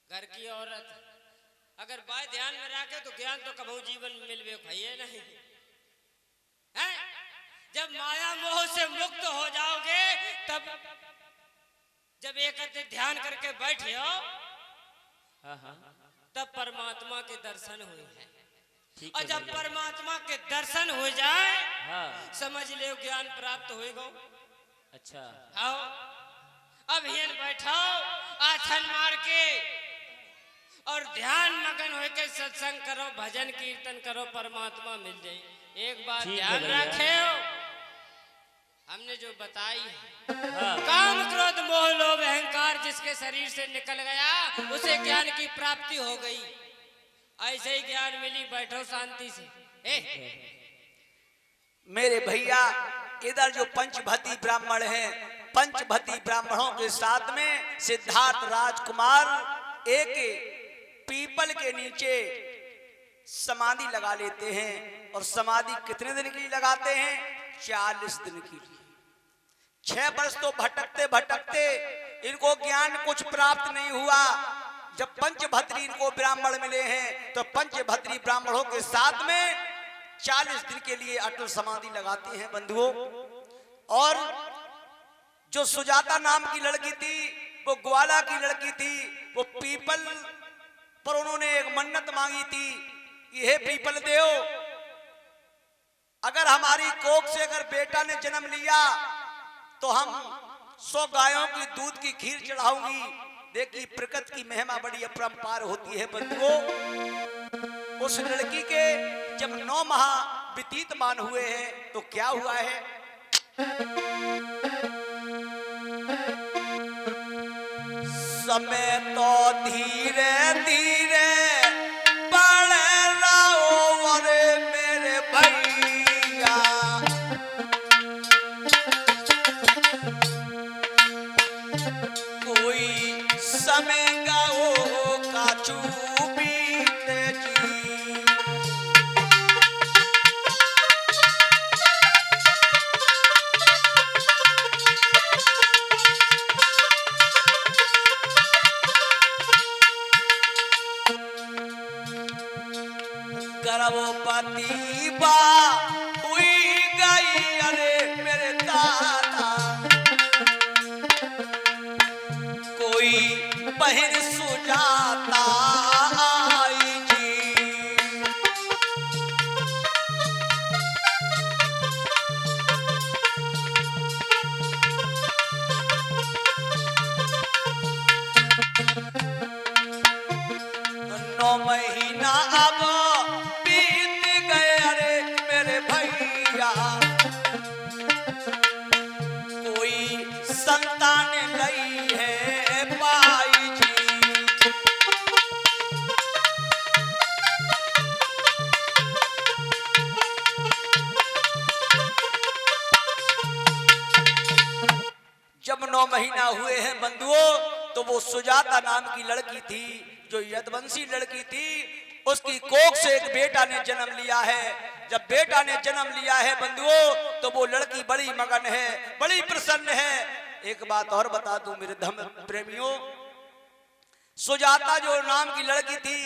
[SPEAKER 2] घर की औरत। अगर बात ध्यान में रखे तो ज्ञान तो कभी जीवन में मिलवे खाइए नहीं है। जब माया मोह से मुक्त हो जाओगे तब जब एक ध्यान करके बैठे हो
[SPEAKER 1] हाँ हाँ
[SPEAKER 2] तब परमात्मा के दर्शन हुए हैं।
[SPEAKER 1] ठीक
[SPEAKER 2] और
[SPEAKER 1] है
[SPEAKER 2] जब
[SPEAKER 1] भैया।
[SPEAKER 2] परमात्मा के दर्शन हो जाए
[SPEAKER 1] हाँ
[SPEAKER 2] समझ ले ज्ञान प्राप्त होएगा।
[SPEAKER 1] अच्छा
[SPEAKER 2] आओ अब हियन बैठो आसन मार के और ध्यान मगन होके सत्संग करो, भजन कीर्तन करो, परमात्मा मिल जाए। एक बात
[SPEAKER 1] ठीक है
[SPEAKER 2] ध्यान
[SPEAKER 1] भैया।
[SPEAKER 2] रखे हमने जो बताई है
[SPEAKER 1] हाँ
[SPEAKER 2] काम क्रोध मोह लोभ अहंकार जिसके शरीर से निकल गया उसे ज्ञान की प्राप्ति हो गई। ऐसे ही ज्ञान मिली, बैठो शांति से।
[SPEAKER 3] मेरे भैया इधर जो पंचभती ब्राह्मण हैं, पंचभती ब्राह्मणों के साथ में सिद्धार्थ राजकुमार एक पीपल के नीचे समाधि लगा लेते हैं। और समाधि कितने दिन की लगाते हैं? 40 दिन की। 6 वर्ष तो भटकते भटकते इनको ज्ञान कुछ प्राप्त नहीं हुआ। जब पंचभद्री इनको ब्राह्मण मिले हैं तो पंचभद्री ब्राह्मणों के साथ में 40 दिन के लिए अटल समाधि लगाती हैं बंधुओं। और जो सुजाता नाम की लड़की थी वो ग्वाला की लड़की थी। वो पीपल पर उन्होंने एक मन्नत मांगी थी कि हे पीपल देव, अगर हमारी कोख से अगर बेटा ने जन्म लिया तो हम 100 गायों की दूध की खीर चढ़ाऊंगी। देखिए प्रकृति की महिमा बड़ी अपरंपार होती है बंधुओं। उस लड़की के जब 9 माह व्यतीतमान हुए हैं तो क्या हुआ है? समय तो धीरे धीरे बढ़ रहो अरे मेरे भैया, कोई समय गाओ काचू बीते जी। गर्भवती बा हुई गई अरे मेरे दादा, कोई बहन सुजाता आई जी। नौ महीना अब बीत गए अरे मेरे भैया, कोई संतान नहीं है पाई जी। जब 9 महीना हुए हैं बंधुओं तो वो सुजाता नाम की लड़की थी जो यदवंशी लड़की थी, उसकी कोख से एक बेटा ने जन्म लिया है। जब बेटा ने जन्म लिया है बंधुओं तो वो लड़की बड़ी मगन है, बड़ी प्रसन्न है। एक बात और बता दूं मेरे धर्म प्रेमियों, सुजाता जो नाम की लड़की थी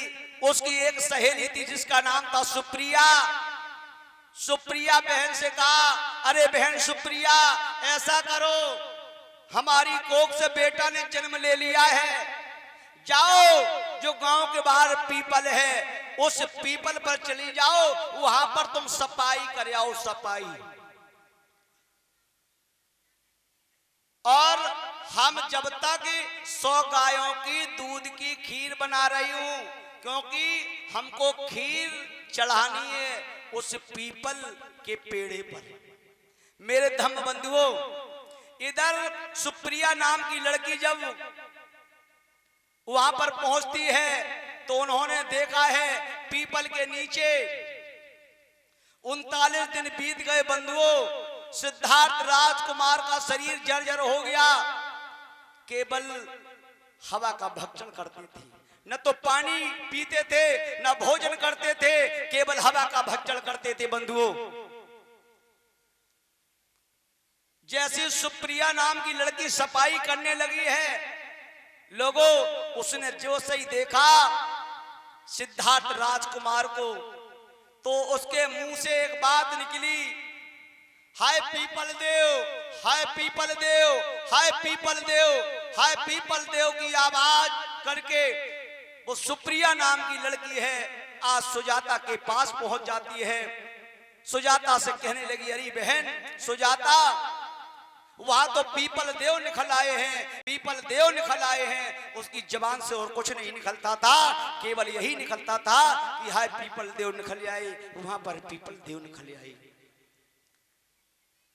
[SPEAKER 3] उसकी एक सहेली थी जिसका नाम था सुप्रिया। सुप्रिया बहन से कहा, अरे बहन सुप्रिया ऐसा करो, हमारी कोख से बेटा ने जन्म ले लिया है, जाओ जो गांव के बाहर पीपल है उस पीपल पर चली जाओ, वहां पर तुम सफाई कर आओ, सफाई। और हम जब तक 100 गायों की दूध की खीर बना रही हूं, क्योंकि हमको खीर चढ़ानी है उस पीपल के पेड़े पर। मेरे धम्म बंधुओं, इधर सुप्रिया नाम की लड़की जब वहां पर पहुंचती है तो उन्होंने देखा है पीपल के नीचे 39 दिन बीत गए बंधुओं, सिद्धार्थ राजकुमार का शरीर जर्जर हो गया। केवल हवा का भक्षण करते थे, न तो पानी पीते थे न भोजन करते थे, केवल हवा का भक्षण करते थे बंधुओं। जैसे सुप्रिया नाम की लड़की सफाई करने लगी है, लोगों उसने जो सही देखा सिद्धार्थ राजकुमार को तो उसके मुंह से एक बात निकली, हाय पीपल देव, हाय पीपल देव, हाय पीपल देव। हाय पीपल देव की आवाज करके वो सुप्रिया नाम की लड़की है आज सुजाता के पास पहुंच जाती है। सुजाता से कहने लगी, अरे बहन सुजाता, वहां तो पीपल देव निकल आए हैं, पीपल देव निकल आए हैं। उसकी जबान से और कुछ नहीं निकलता था, केवल यही निकलता था कि हाय पीपल देव निकल आए। वहां पर पीपल देव निकल आए।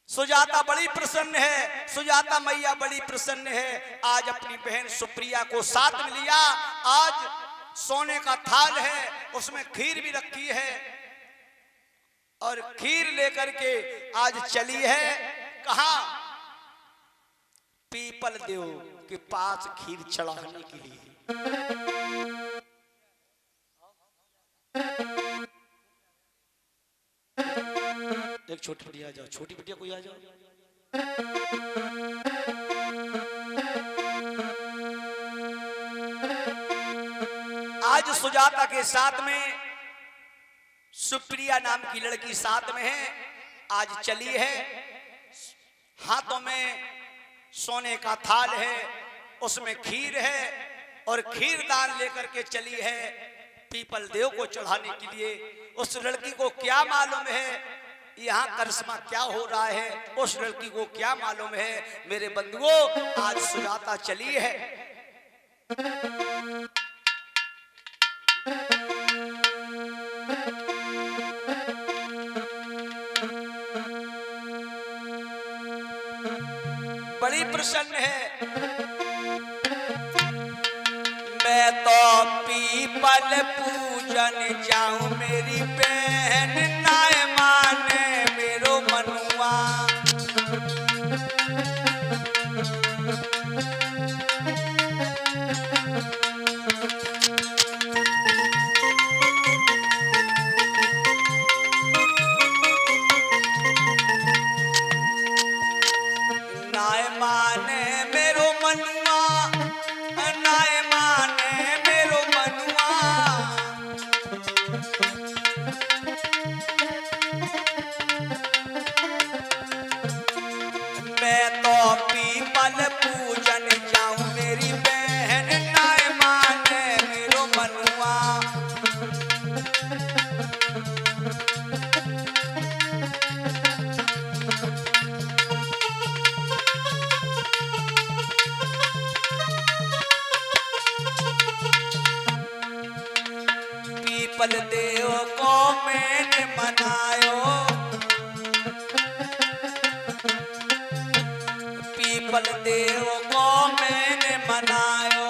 [SPEAKER 3] सुजाता बड़ी प्रसन्न है, सुजाता मैया बड़ी प्रसन्न है। आज अपनी बहन सुप्रिया को साथ में लिया। आज सोने का थाल है, उसमें खीर भी रखी है और खीर लेकर के आज चली है कहां? पीपल देव के पास खीर चढ़ाने के लिए। एक छोटी बिटिया आ जाओ, छोटी बिटिया कोई आ जाओ। आज सुजाता के साथ में सुप्रिया नाम की लड़की साथ में है। आज चली है, हाथों में सोने का थाल है, उसमें खीर है और खीर दान लेकर के चली है पीपल देव को चढ़ाने के लिए। उस लड़की को क्या मालूम है यहाँ करिश्मा क्या हो रहा है, उस लड़की को क्या मालूम है। मेरे बंधुओं, आज सुजाता चली है। बड़ी प्रसन्न है। मैं तो पीपल पूजन जाऊं, मेरी बहन नाय माने मेरो मनुआ। नाय माने मेरो मनुआ, नाय माने मेरो मनुआ। मैं तो पीपल पूजन जाऊं, मेरी बहन नाय माने मेरो मनुआ। पीपल देव को मैंने मनायो, पीपल देव को मैंने मनायो।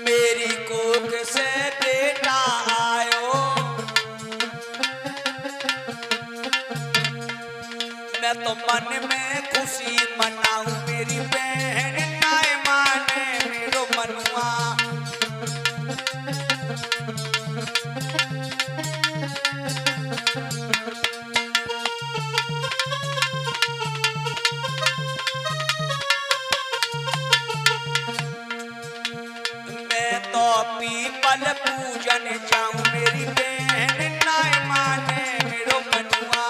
[SPEAKER 3] मेरी कोख से बेटा आयो, मैं तो मन में खुशी मनाऊं। मेरी बहन नाय माने मेरो मनुआ। मैं तो पीपल पूजन जाऊं, मेरी बहन नाय माने मेरो मनुआ।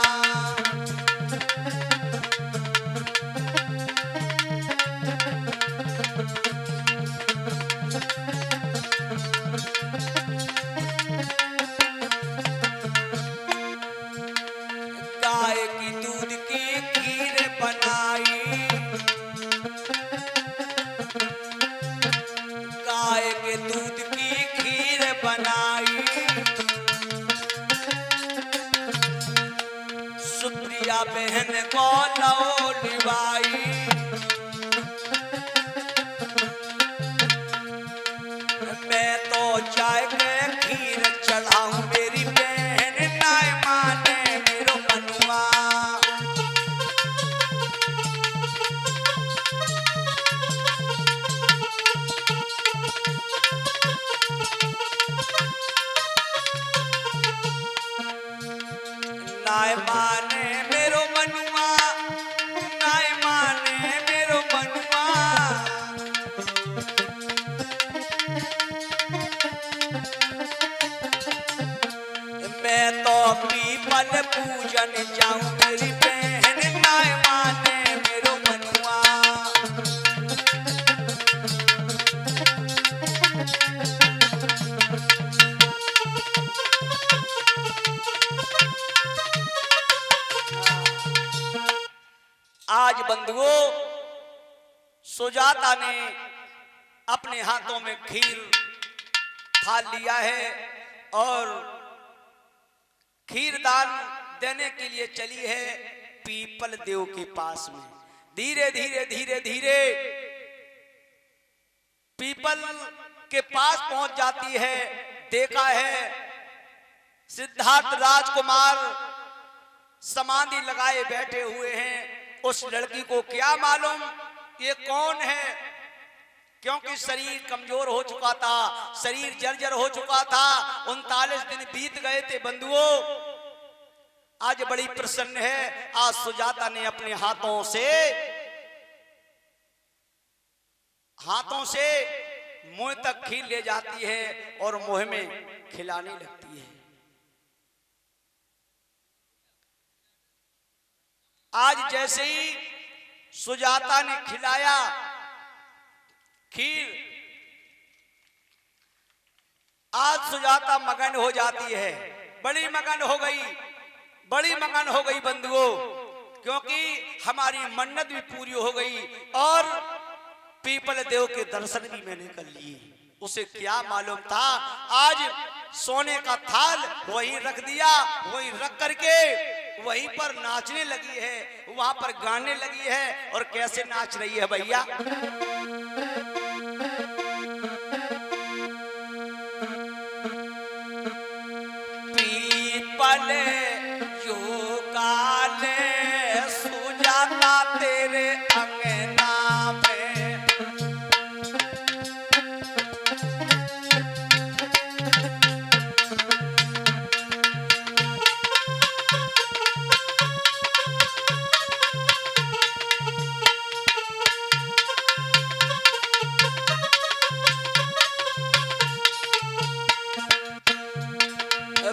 [SPEAKER 3] गाय की दूध की खीर बनाई, गाय के दूध की खीर बनाई। सुप्रिया बहन को लो लिवाई। मैं तो चाय के खीर चढ़ाऊं, मेरी बहन नाय माने मेरो मनुआ। नाय माने मेरो मनुआ, नाय माने बंधुओं सुजाता ने अपने हाथों में खीर थाल लिया है और खीर दान देने के लिए चली है पीपल देव के पास में। धीरे धीरे धीरे धीरे पीपल के पास पहुंच जाती है। देखा है सिद्धार्थ राजकुमार समाधि लगाए बैठे हुए हैं। उस लड़की को क्या मालूम ये कौन है, क्योंकि शरीर कमजोर हो चुका था, शरीर जर्जर हो चुका था। 39 दिन बीत गए थे बंधुओं। आज बड़ी प्रसन्न है। आज सुजाता ने अपने हाथों से मुंह तक खीर ले जाती है और मुंह में खिलाने लगती है। आज जैसे ही सुजाता ने खिलाया खीर, आज सुजाता मगन हो जाती है। बड़ी मगन हो गई, बड़ी मगन हो गई बंधुओं, क्योंकि हमारी मन्नत भी पूरी हो गई और पीपल देव के दर्शन भी मैंने कर लिए। उसे क्या मालूम था आज सोने का थाल वहीं रख दिया, वहीं रख करके वहीं पर नाचने लगी है, वहां पर गाने लगी है। और कैसे नाच रही है भैया, पीपल जो काले सुजाता तेरे अंगना में,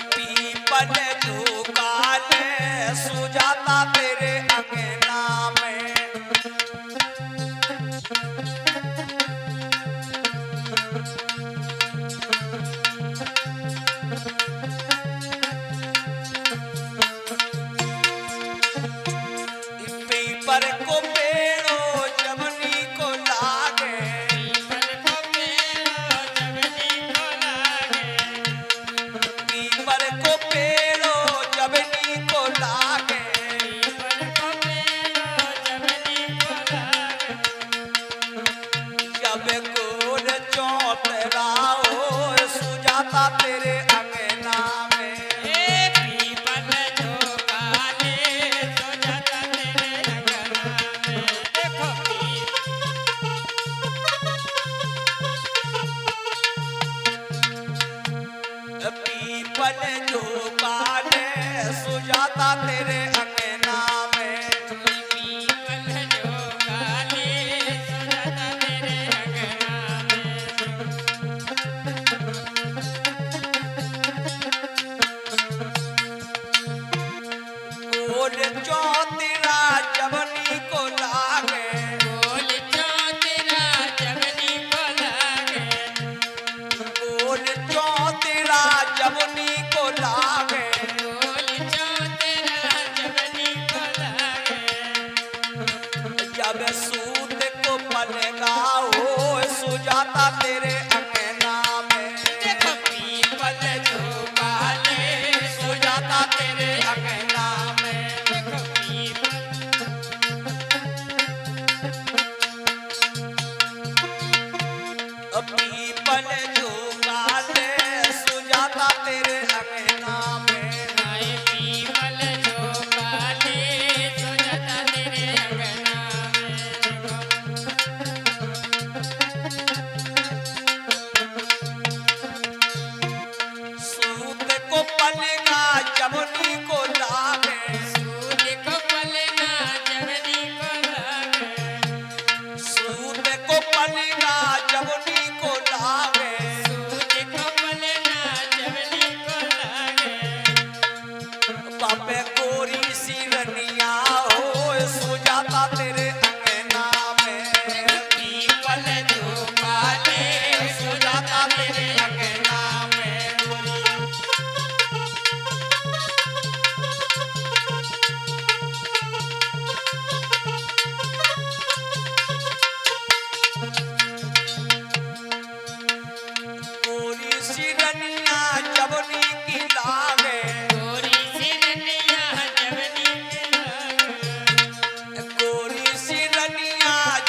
[SPEAKER 3] पीपल जो काले सुजाता तेरे अंगना में, पीपल को पेड़ो जमनी को लागे, पीपल को पेड़ो जमनी को लागे, जब गोल चौतरा हो सुजाता तेरे अंगना में,
[SPEAKER 2] पीपल जो काले सुजाता तेरे अंगना में। देखो
[SPEAKER 3] पीपल जो काले सुजाता तेरे अंगना में,
[SPEAKER 2] पीपल जो काले सुजाता तेरे अंगना में।
[SPEAKER 3] गोल चौतरा जमनी को लागे,
[SPEAKER 2] बोल चौतरा जमनी को लागे,
[SPEAKER 3] गोल चौतरा जमनी को लागे,
[SPEAKER 2] बोल चौतरा जमनी को लागे।
[SPEAKER 3] जब सूत को पलगा हो सुजाता तेरे अंगना में,
[SPEAKER 2] देखो पीपल जो काले
[SPEAKER 3] सुजाता तेरे अंगना में,
[SPEAKER 2] देखो पीपल
[SPEAKER 3] पीपल जो काले सुजाता तेरे अंगना में,
[SPEAKER 2] आए पीपल जो काले सुजाता तेरे अंगना में।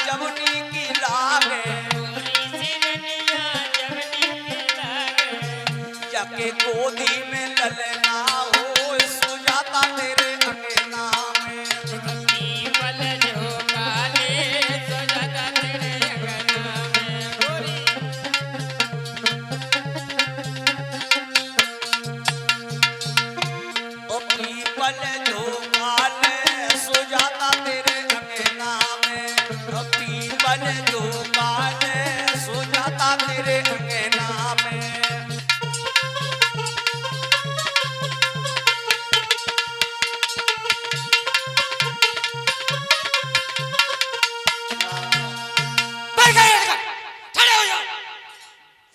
[SPEAKER 3] जवनी की लागे जाके गोदी में ललना हो सुजाता तेरे अंगना में ओ पीपल झोंकाले सुजाता तेरे अंगना में ओ पीपल झोंकाले सुजाता तेरे अंगना में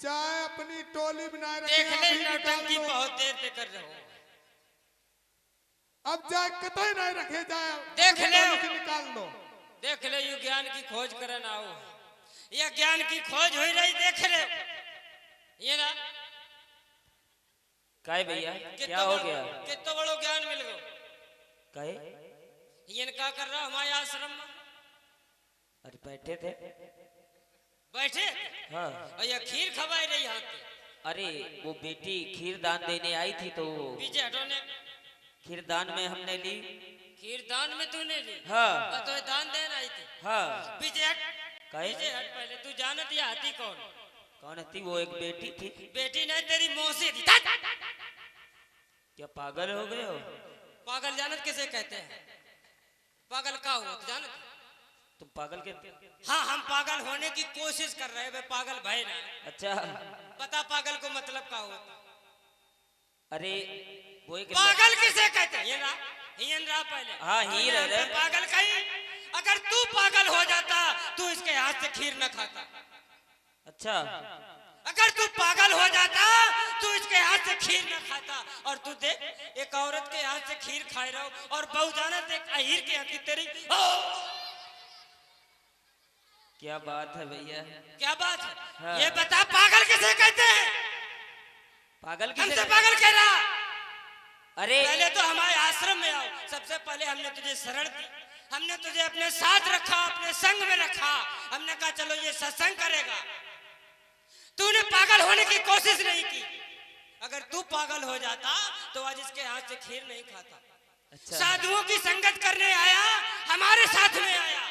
[SPEAKER 4] चाहे अपनी टोली बनाए रखे
[SPEAKER 2] देख ले
[SPEAKER 4] अभी निकाल
[SPEAKER 2] नौटंकी
[SPEAKER 4] दो।
[SPEAKER 2] बहुत देर से कर रहे हो।
[SPEAKER 4] अब जाए कतई नहीं रखे जाए
[SPEAKER 2] देख
[SPEAKER 4] अपनी
[SPEAKER 2] ले।
[SPEAKER 4] टोली से निकाल दो।
[SPEAKER 2] देख ले यू ज्ञान की खोज करन आओ, यह ज्ञान की खोज हो रही देख ले ये ना
[SPEAKER 1] काहे भैया क्या
[SPEAKER 2] कितना
[SPEAKER 1] हो
[SPEAKER 2] बड़ो-
[SPEAKER 1] गया?
[SPEAKER 2] कितना बड़ो ज्ञान मिल गयो।
[SPEAKER 1] काहे?
[SPEAKER 2] ये का कर रहा हमारे आश्रम में
[SPEAKER 1] अरे बैठे थे।
[SPEAKER 2] बैठे
[SPEAKER 1] हाँ।
[SPEAKER 2] और यह खीर खवाई रही हाथ पे।
[SPEAKER 1] अरे वो बेटी खीर दान देने आई थी तो
[SPEAKER 2] पीछे हटोने
[SPEAKER 1] खीर दान में हमने ली।
[SPEAKER 2] खीर दान में तूने ली।
[SPEAKER 1] हाँ।
[SPEAKER 2] और तो ये दान देना आई थी।
[SPEAKER 1] हाँ।
[SPEAKER 2] पीछे हट
[SPEAKER 1] काहे?
[SPEAKER 2] पीछे हट पहले तू जानत ये हाथी कौन?
[SPEAKER 1] कौन थी? वो एक बेटी थी।
[SPEAKER 2] बेटी नहीं तेरी मौसी थी।
[SPEAKER 1] क्या पागल हो गए हो?
[SPEAKER 2] पागल जानत किसे कहते हैं? पागल का हुआ तू जानत?
[SPEAKER 1] तुम पागल के?
[SPEAKER 2] हाँ हम पागल होने की कोशिश कर रहे हैं, वे पागल भाई ना।
[SPEAKER 1] अच्छा।
[SPEAKER 2] पता पागल को मतलब का होता?
[SPEAKER 1] अरे वो एक
[SPEAKER 2] पागल किसे कहते हैं? ये ना हियन रहा पहले।
[SPEAKER 1] हाँ, हीर है रे।
[SPEAKER 2] पागल कहीं अगर तू पागल हो जाता तू इसके हाथ से खीर न खाता।
[SPEAKER 1] अच्छा।
[SPEAKER 2] अगर तू पागल हो जाता तू इसके हाथ से खीर न खाता। और तू देख एक औरत के हाथ से खीर खाए रहो और बहु जाना देख अहीर के हाथ की तेरी
[SPEAKER 1] क्या बात है भैया?
[SPEAKER 2] क्या बात है?
[SPEAKER 1] हाँ।
[SPEAKER 2] ये बता पागल किसे कहते हैं?
[SPEAKER 1] पागल
[SPEAKER 2] हमसे
[SPEAKER 1] किसे?
[SPEAKER 2] पागल कह रहा।
[SPEAKER 1] अरे
[SPEAKER 2] पहले तो हमारे आश्रम में आओ। सबसे पहले हमने तुझे शरण दी, हमने तुझे अपने साथ रखा, अपने संग में रखा। हमने कहा चलो ये सत्संग करेगा। तूने पागल होने की कोशिश नहीं की। अगर तू पागल हो जाता तो आज इसके हाथ से खीर नहीं खाता।
[SPEAKER 1] अच्छा।
[SPEAKER 2] साधुओं की संगत करने आया, हमारे साथ में आया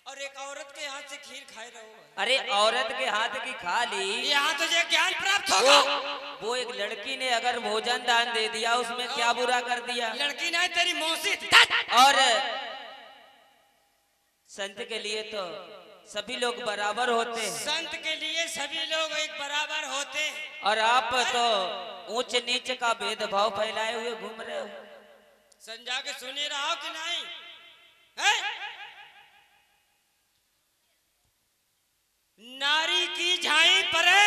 [SPEAKER 2] और एक औरत के हाथ से खीर खाए रहो।
[SPEAKER 1] अरे औरत के हाथ की खा ली।
[SPEAKER 2] यहाँ तुझे ज्ञान प्राप्त
[SPEAKER 1] वो
[SPEAKER 2] होगा।
[SPEAKER 1] वो एक लड़की ने अगर भोजन दान दे दिया उसमें क्या बुरा कर दिया?
[SPEAKER 2] लड़की नहीं तेरी मौसी थी।
[SPEAKER 1] और संत के लिए तो सभी लोग बराबर होते हैं
[SPEAKER 2] संत के लिए सभी लोग एक बराबर होते हैं।
[SPEAKER 1] और आप तो ऊंच नीच का भेदभाव फैलाए हुए घूम रहे हो।
[SPEAKER 2] संजा के सुनी रहा हो कि नहीं है? नारी की झाई परे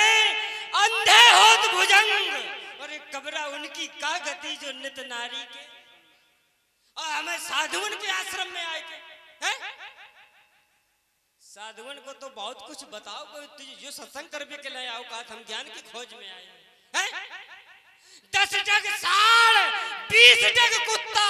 [SPEAKER 2] अंधे होत भुजंग। और एक कबरा उनकी का गति जो नित नारी के। और हमें साधुवन के आश्रम में आए थे हैं? साधुवन को तो बहुत कुछ बताओ, कोई तुझे जो सत्संग करने के लिए आओ कहा हम ज्ञान की खोज में आए हैं? 10 डग साढ़ 20 डग कुत्ता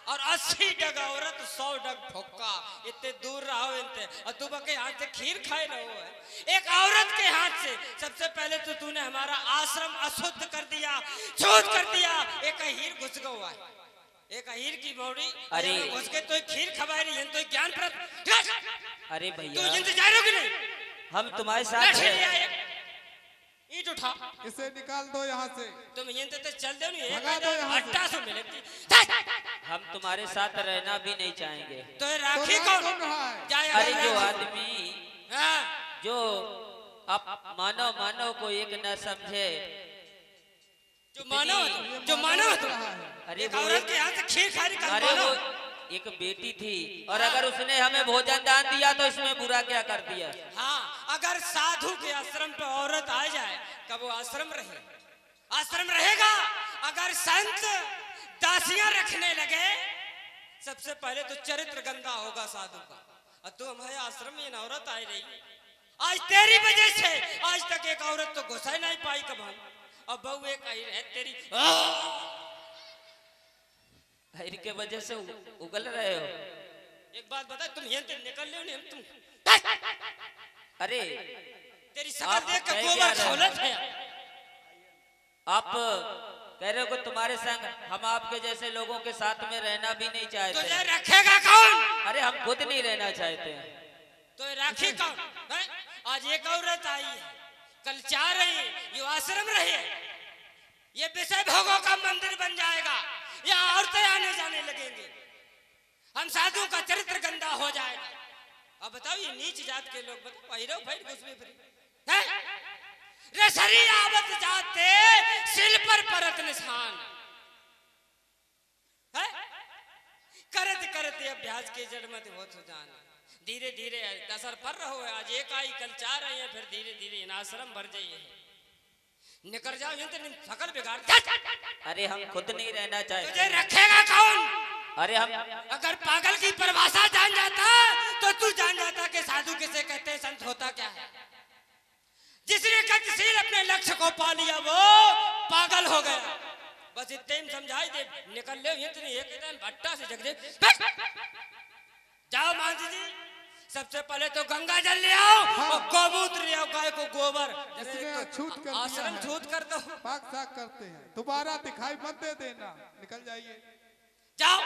[SPEAKER 2] और 80 डग औरत 100 डग फुक्का। इतने दूर रहो इनते और तू के हाथ से खीर खाए रहो है। एक औरत के हाथ से सबसे पहले तो तूने हमारा आश्रम अशुद्ध कर दिया, छूत कर दिया। एक हीर घुस गया है, एक हीर की बॉडी
[SPEAKER 1] अरे
[SPEAKER 2] घुस के तो खीर खवाई रही है तो ज्ञान प्राप्त।
[SPEAKER 1] अरे
[SPEAKER 2] तू
[SPEAKER 1] भैया
[SPEAKER 2] इंतजार हो कि नहीं?
[SPEAKER 1] हम तुम्हारे साथ
[SPEAKER 2] लाठी ले
[SPEAKER 1] हैं।
[SPEAKER 2] आए, ईंट उठा।
[SPEAKER 4] इसे निकाल दो यहाँ से।
[SPEAKER 2] तुम ये तो चल दो नहीं
[SPEAKER 4] भगा दो यहाँ से।
[SPEAKER 2] अट्टा सौ मिलेगी।
[SPEAKER 1] हम तुम्हारे साथ रहना भी नहीं चाहेंगे।
[SPEAKER 2] तो ये राखी
[SPEAKER 4] तो
[SPEAKER 2] कौन
[SPEAKER 4] कौन रहा है?
[SPEAKER 2] जाए
[SPEAKER 1] अरे
[SPEAKER 2] अगर
[SPEAKER 1] जो
[SPEAKER 2] राखी-
[SPEAKER 1] आदमी
[SPEAKER 2] हाँ,
[SPEAKER 1] जो आप मानव को एक न समझे।
[SPEAKER 2] जो मानो जो मानो तो
[SPEAKER 1] अरे
[SPEAKER 2] एक
[SPEAKER 1] वो
[SPEAKER 2] औरत के हाथ से खीर खा रही
[SPEAKER 1] अरे
[SPEAKER 2] मानो।
[SPEAKER 1] वो एक बेटी थी और अगर उसने हमें भोजन दान दिया तो इसमें बुरा क्या कर दिया?
[SPEAKER 2] हाँ, अगर साधु के आश्रम पे औरत आ जाए कब वो आश्रम रहे? आश्रम रहेगा। अगर संत दासियां रखने लगे सबसे पहले तो चरित्र गंदा होगा साधु का। और तू हमारे आश्रम में ये औरत आई रही, आज तेरी वजह से आज तक एक औरत तो घुसा ही नहीं पाई कब हम। और बहू एक आई है तेरी।
[SPEAKER 1] हर के वजह से उगल रहे हो।
[SPEAKER 2] एक बात बता, तुम यहाँ से निकल ले नहीं तुम?
[SPEAKER 1] अरे
[SPEAKER 2] तेरी शक्ल
[SPEAKER 1] आप
[SPEAKER 2] देख के
[SPEAKER 1] कह
[SPEAKER 2] गोबर
[SPEAKER 1] क्या रहे हो?
[SPEAKER 2] खौलत है।
[SPEAKER 1] आप कह रहे हो कि तुम्हारे संग हम आपके जैसे लोगों के साथ में रहना भी नहीं चाहते।
[SPEAKER 2] तुझे रखेगा कौन?
[SPEAKER 1] अरे हम खुद नहीं रहना चाहते हैं।
[SPEAKER 2] तो राखी कौन है? आज एक औरत आई है, कल 4 रही, ये आश्रम रही, ये विषय भोगों का मंदिर बन जाएगा, यहाँ औरतें आने जाने लगेंगे, हम साधु का चरित्र गंदा हो जाएगा। अब बताओ ये नीच जात के लोग, बताओ पहिरो फाइट घुस में फिर हैं? रसरी आवत जाते सिल पर परत निशान है, करत करते अभ्यास के जड़ मत हो तो जान, धीरे धीरे असर पर रहो। आज एक आई, कल 4 आई है, फिर धीरे धीरे इन आश्रम भर जाइए, निकल जाओ यहाँ से, सकल बिगाड़।
[SPEAKER 1] अरे हम खुद नहीं रहना
[SPEAKER 2] तुझे
[SPEAKER 1] चाहते।
[SPEAKER 2] रखेगा कौन?
[SPEAKER 1] अरे हम
[SPEAKER 2] अगर पागल की परिभाषा जान जाता तो तू जान जाता कि साधु किसे कहते हैं, संत होता क्या है। जिसने गतिशील अपने लक्ष्य को पा लिया वो पागल हो गया। बस इतने ही समझाई दे, निकल ले इतनी एक टाइम भट्टा से जग दे। जाओ मांझी जी, सबसे पहले तो गंगा जल ले आओ और गौमूत्र ले आओ, गाय को गोबर।
[SPEAKER 4] इसने छूट कर दिया
[SPEAKER 2] आश्रम
[SPEAKER 4] है।
[SPEAKER 2] छूट कर दो।
[SPEAKER 4] पाक साक करते हैं, दोबारा दिखाई मत दे देना, निकल जाइए।
[SPEAKER 2] जाओ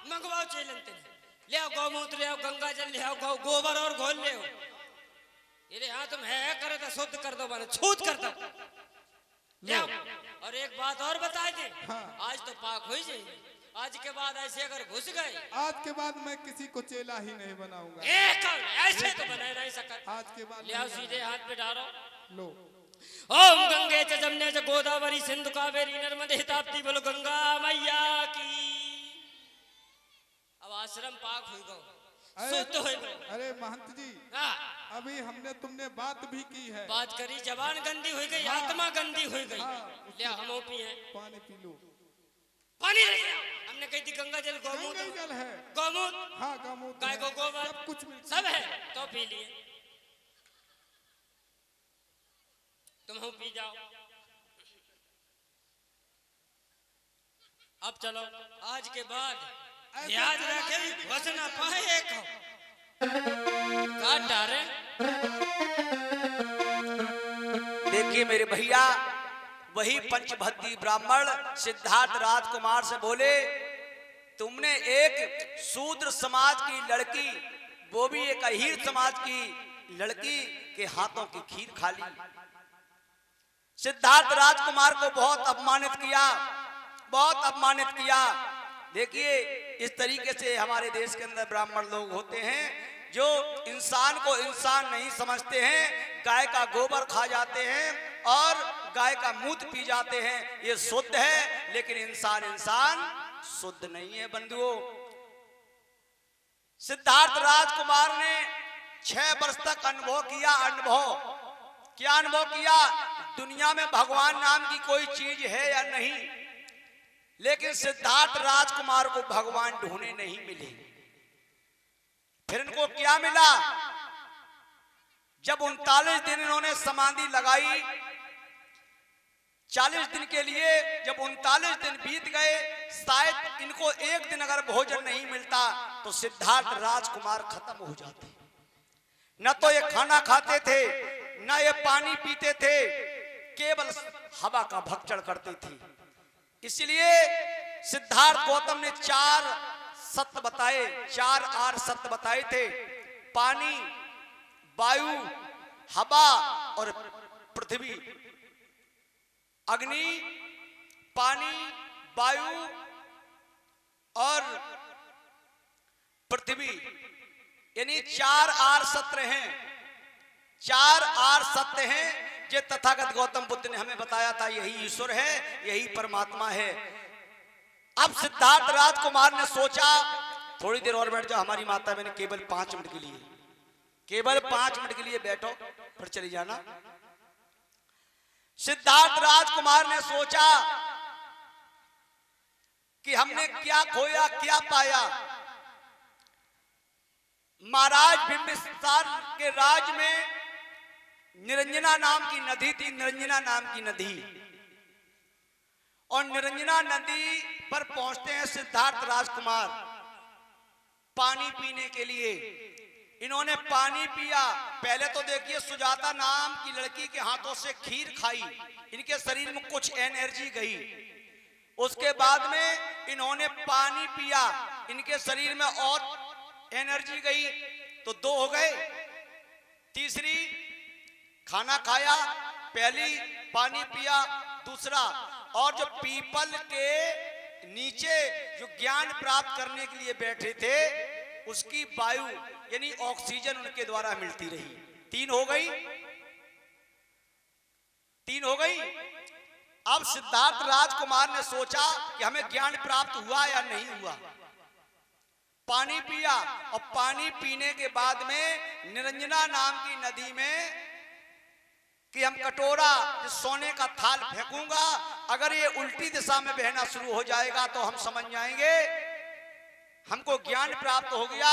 [SPEAKER 2] मंगवाओ चेलन, ले आओ गौमूत्र, ले आओ गंगा जल, ले आओ गोबर और घोल ले आओ। ये हाँ तुम है करे तो शुद्ध कर दो, बने छूत कर दो, ले आओ। और एक बात और बता दे,
[SPEAKER 4] हाँ।
[SPEAKER 2] आज तो पाक हो ही जाएगी, आज के बाद ऐसे अगर घुस गए,
[SPEAKER 4] आज के बाद मैं किसी को चेला ही नहीं बनाऊंगा।
[SPEAKER 2] एक ऐसे तो बना नहीं सकता।
[SPEAKER 4] आज के बाद
[SPEAKER 2] ले आओ सीधे हाथ पे डालो।
[SPEAKER 4] लो,
[SPEAKER 2] ओम गंगे च जमुने च गोदावरी सिंधु कावेरी नर्मदे ताप्ती, बोलो गंगा मैया की। अब आश्रम पाक हो गो, शुद्ध हो गो।
[SPEAKER 4] अरे महंत जी,
[SPEAKER 2] हाँ,
[SPEAKER 4] अभी हमने तुमने बात भी की है।
[SPEAKER 2] बात करी, जबान गंदी हो गई, आत्मा गंदी हो गई।
[SPEAKER 4] हाँ,
[SPEAKER 2] ले हम पिए
[SPEAKER 4] पानी पी लो।
[SPEAKER 2] पानी लेके आओ। हमने कही थी गंगा जल
[SPEAKER 4] गंगा
[SPEAKER 2] गौमूत्र,
[SPEAKER 4] जल है।
[SPEAKER 2] गौमूत्र
[SPEAKER 4] हाँ, गौमूत्र
[SPEAKER 2] गाय
[SPEAKER 4] है,
[SPEAKER 2] को गोबर
[SPEAKER 4] सब कुछ
[SPEAKER 2] सब है, तो पी लिए। तुम हो पी जाओ। अब चलो, आज के बाद याद रखे घोषणा पाए को काट डारे।
[SPEAKER 3] देखिए मेरे भैया, वही पंचभद्दी ब्राह्मण सिद्धार्थ राजकुमार से बोले, तुमने एक शूद्र समाज की लड़की, वो भी एक अहीर समाज की लड़की के हाथों की खीर खा ली। सिद्धार्थ राजकुमार को बहुत अपमानित किया, बहुत अपमानित किया। देखिए इस तरीके से हमारे देश के अंदर ब्राह्मण लोग होते हैं जो इंसान को इंसान नहीं समझते हैं, गाय का गोबर खा जाते हैं और गाय का मूत्र पी जाते हैं। ये शुद्ध है, लेकिन इंसान इंसान शुद्ध नहीं है बंधुओं। सिद्धार्थ राजकुमार ने 6 वर्ष तक अनुभव किया। क्या अनुभव किया? दुनिया में भगवान नाम की कोई चीज है या नहीं, लेकिन सिद्धार्थ राजकुमार को भगवान ढूंढे नहीं मिले। फिर इनको क्या मिला? जब 39 दिन इन्होंने समाधि लगाई, 40 दिन के लिए जब 39 दिन बीत गए, शायद इनको एक दिन अगर भोजन नहीं मिलता तो सिद्धार्थ राजकुमार खत्म हो जाते। न तो ये खाना खाते थे, न ये पानी पीते थे, केवल हवा का भक्षण करते थे। इसलिए सिद्धार्थ गौतम ने 4 सत्य बताए, 4 आर सत्य बताए थे। पानी, वायु, हवा और पृथ्वी। अग्नि, पानी, वायु और पृथ्वी, यानी 4 आर सत्य हैं। 4 आर सत्य हैं जो तथागत गौतम बुद्ध ने हमें बताया था। यही ईश्वर है, यही परमात्मा है। अब सिद्धार्थ राजकुमार ने सोचा थोड़ी देर और बैठ जाओ, हमारी माता मैंने केवल 5 मिनट के लिए, केवल 5 मिनट के लिए बैठो, फिर चली जाना। सिद्धार्थ राजकुमार ने सोचा कि हमने क्या खोया क्या पाया। महाराज बिंबिसार के राज में निरंजना नाम की नदी थी, निरंजना नाम की नदी। और निरंजना नदी पर पहुंचते हैं सिद्धार्थ राजकुमार। पानी पीने के लिए। इन्होंने पानी पिया। पहले तो देखिए सुजाता नाम की लड़की के हाथों से खीर खाई, इनके शरीर में कुछ एनर्जी गई। उसके बाद में इन्होंने पानी पिया, इनके शरीर में और एनर्जी गई, तो 2 हो गए। तीसरी खाना खाया, पहली पानी पिया, दूसरा। और जो पीपल के नीचे जो ज्ञान प्राप्त करने के लिए बैठे थे, उसकी वायु यानी ऑक्सीजन उनके द्वारा मिलती रही। 3 हो गई, 3 हो गई। अब सिद्धार्थ राजकुमार ने सोचा कि हमें ज्ञान प्राप्त हुआ या नहीं हुआ। पानी पिया, और पानी पीने के बाद में निरंजना नाम की नदी में कि हम कटोरा सोने का थाल फेंकूंगा, अगर ये उल्टी दिशा में बहना शुरू हो जाएगा तो हम समझ जाएंगे हमको ज्ञान प्राप्त हो गया।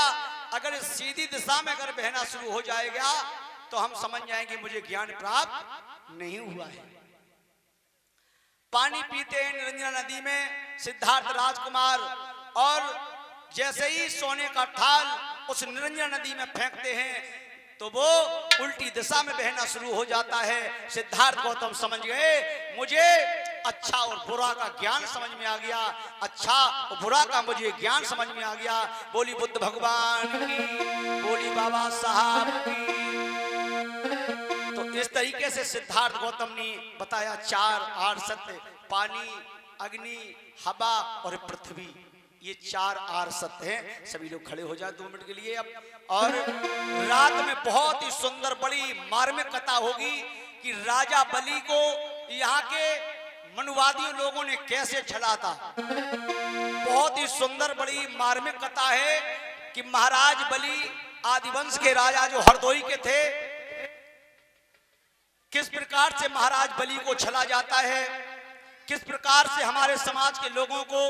[SPEAKER 3] अगर सीधी दिशा में अगर बहना शुरू हो जाएगा तो हम समझ जाएंगे मुझे ज्ञान प्राप्त नहीं हुआ है। पानी पीते हैं निरंजना नदी में सिद्धार्थ राजकुमार, और जैसे ही सोने का थाल उस निरंजना नदी में फेंकते हैं तो वो उल्टी दिशा में बहना शुरू हो जाता है। सिद्धार्थ गौतम समझ गए मुझे अच्छा और बुरा का ज्ञान समझ में आ गया, अच्छा और बुरा का मुझे ज्ञान समझ में आ गया। बोली बुद्ध भगवान की, बोली बाबा साहब की। तो इस तरीके से सिद्धार्थ गौतम ने बताया 4 आर सत्य, पानी, अग्नि, हवा और पृथ्वी, ये 4 आर सत्य हैं। सभी लोग खड़े हो जाए 2 मिनट के लिए अब। और रात में बहुत ही सुंदर बड़ी मार्मिक कथा होगी कि राजा बलि को यहाँ के मनुवादी लोगों ने कैसे छला था। बहुत ही सुंदर बड़ी मार्मिक कथा है कि महाराज बलि आदिवंश के राजा जो हरदोई के थे, किस प्रकार से महाराज बलि को छला जाता है, किस प्रकार से हमारे समाज के लोगों को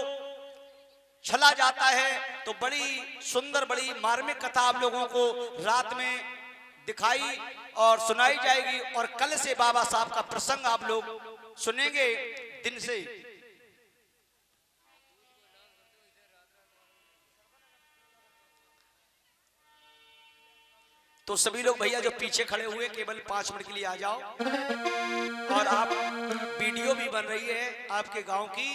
[SPEAKER 3] छला जाता है। तो बड़ी सुंदर बड़ी मार्मिक कथा आप लोगों को रात में दिखाई और सुनाई जाएगी, और कल से बाबा साहब का प्रसंग आप लोग सुनेंगे दिन से। तो सभी लोग भैया जो पीछे खड़े हुए केवल 5 मिनट के लिए आ जाओ। और आप वीडियो भी बन रही है आपके गांव की,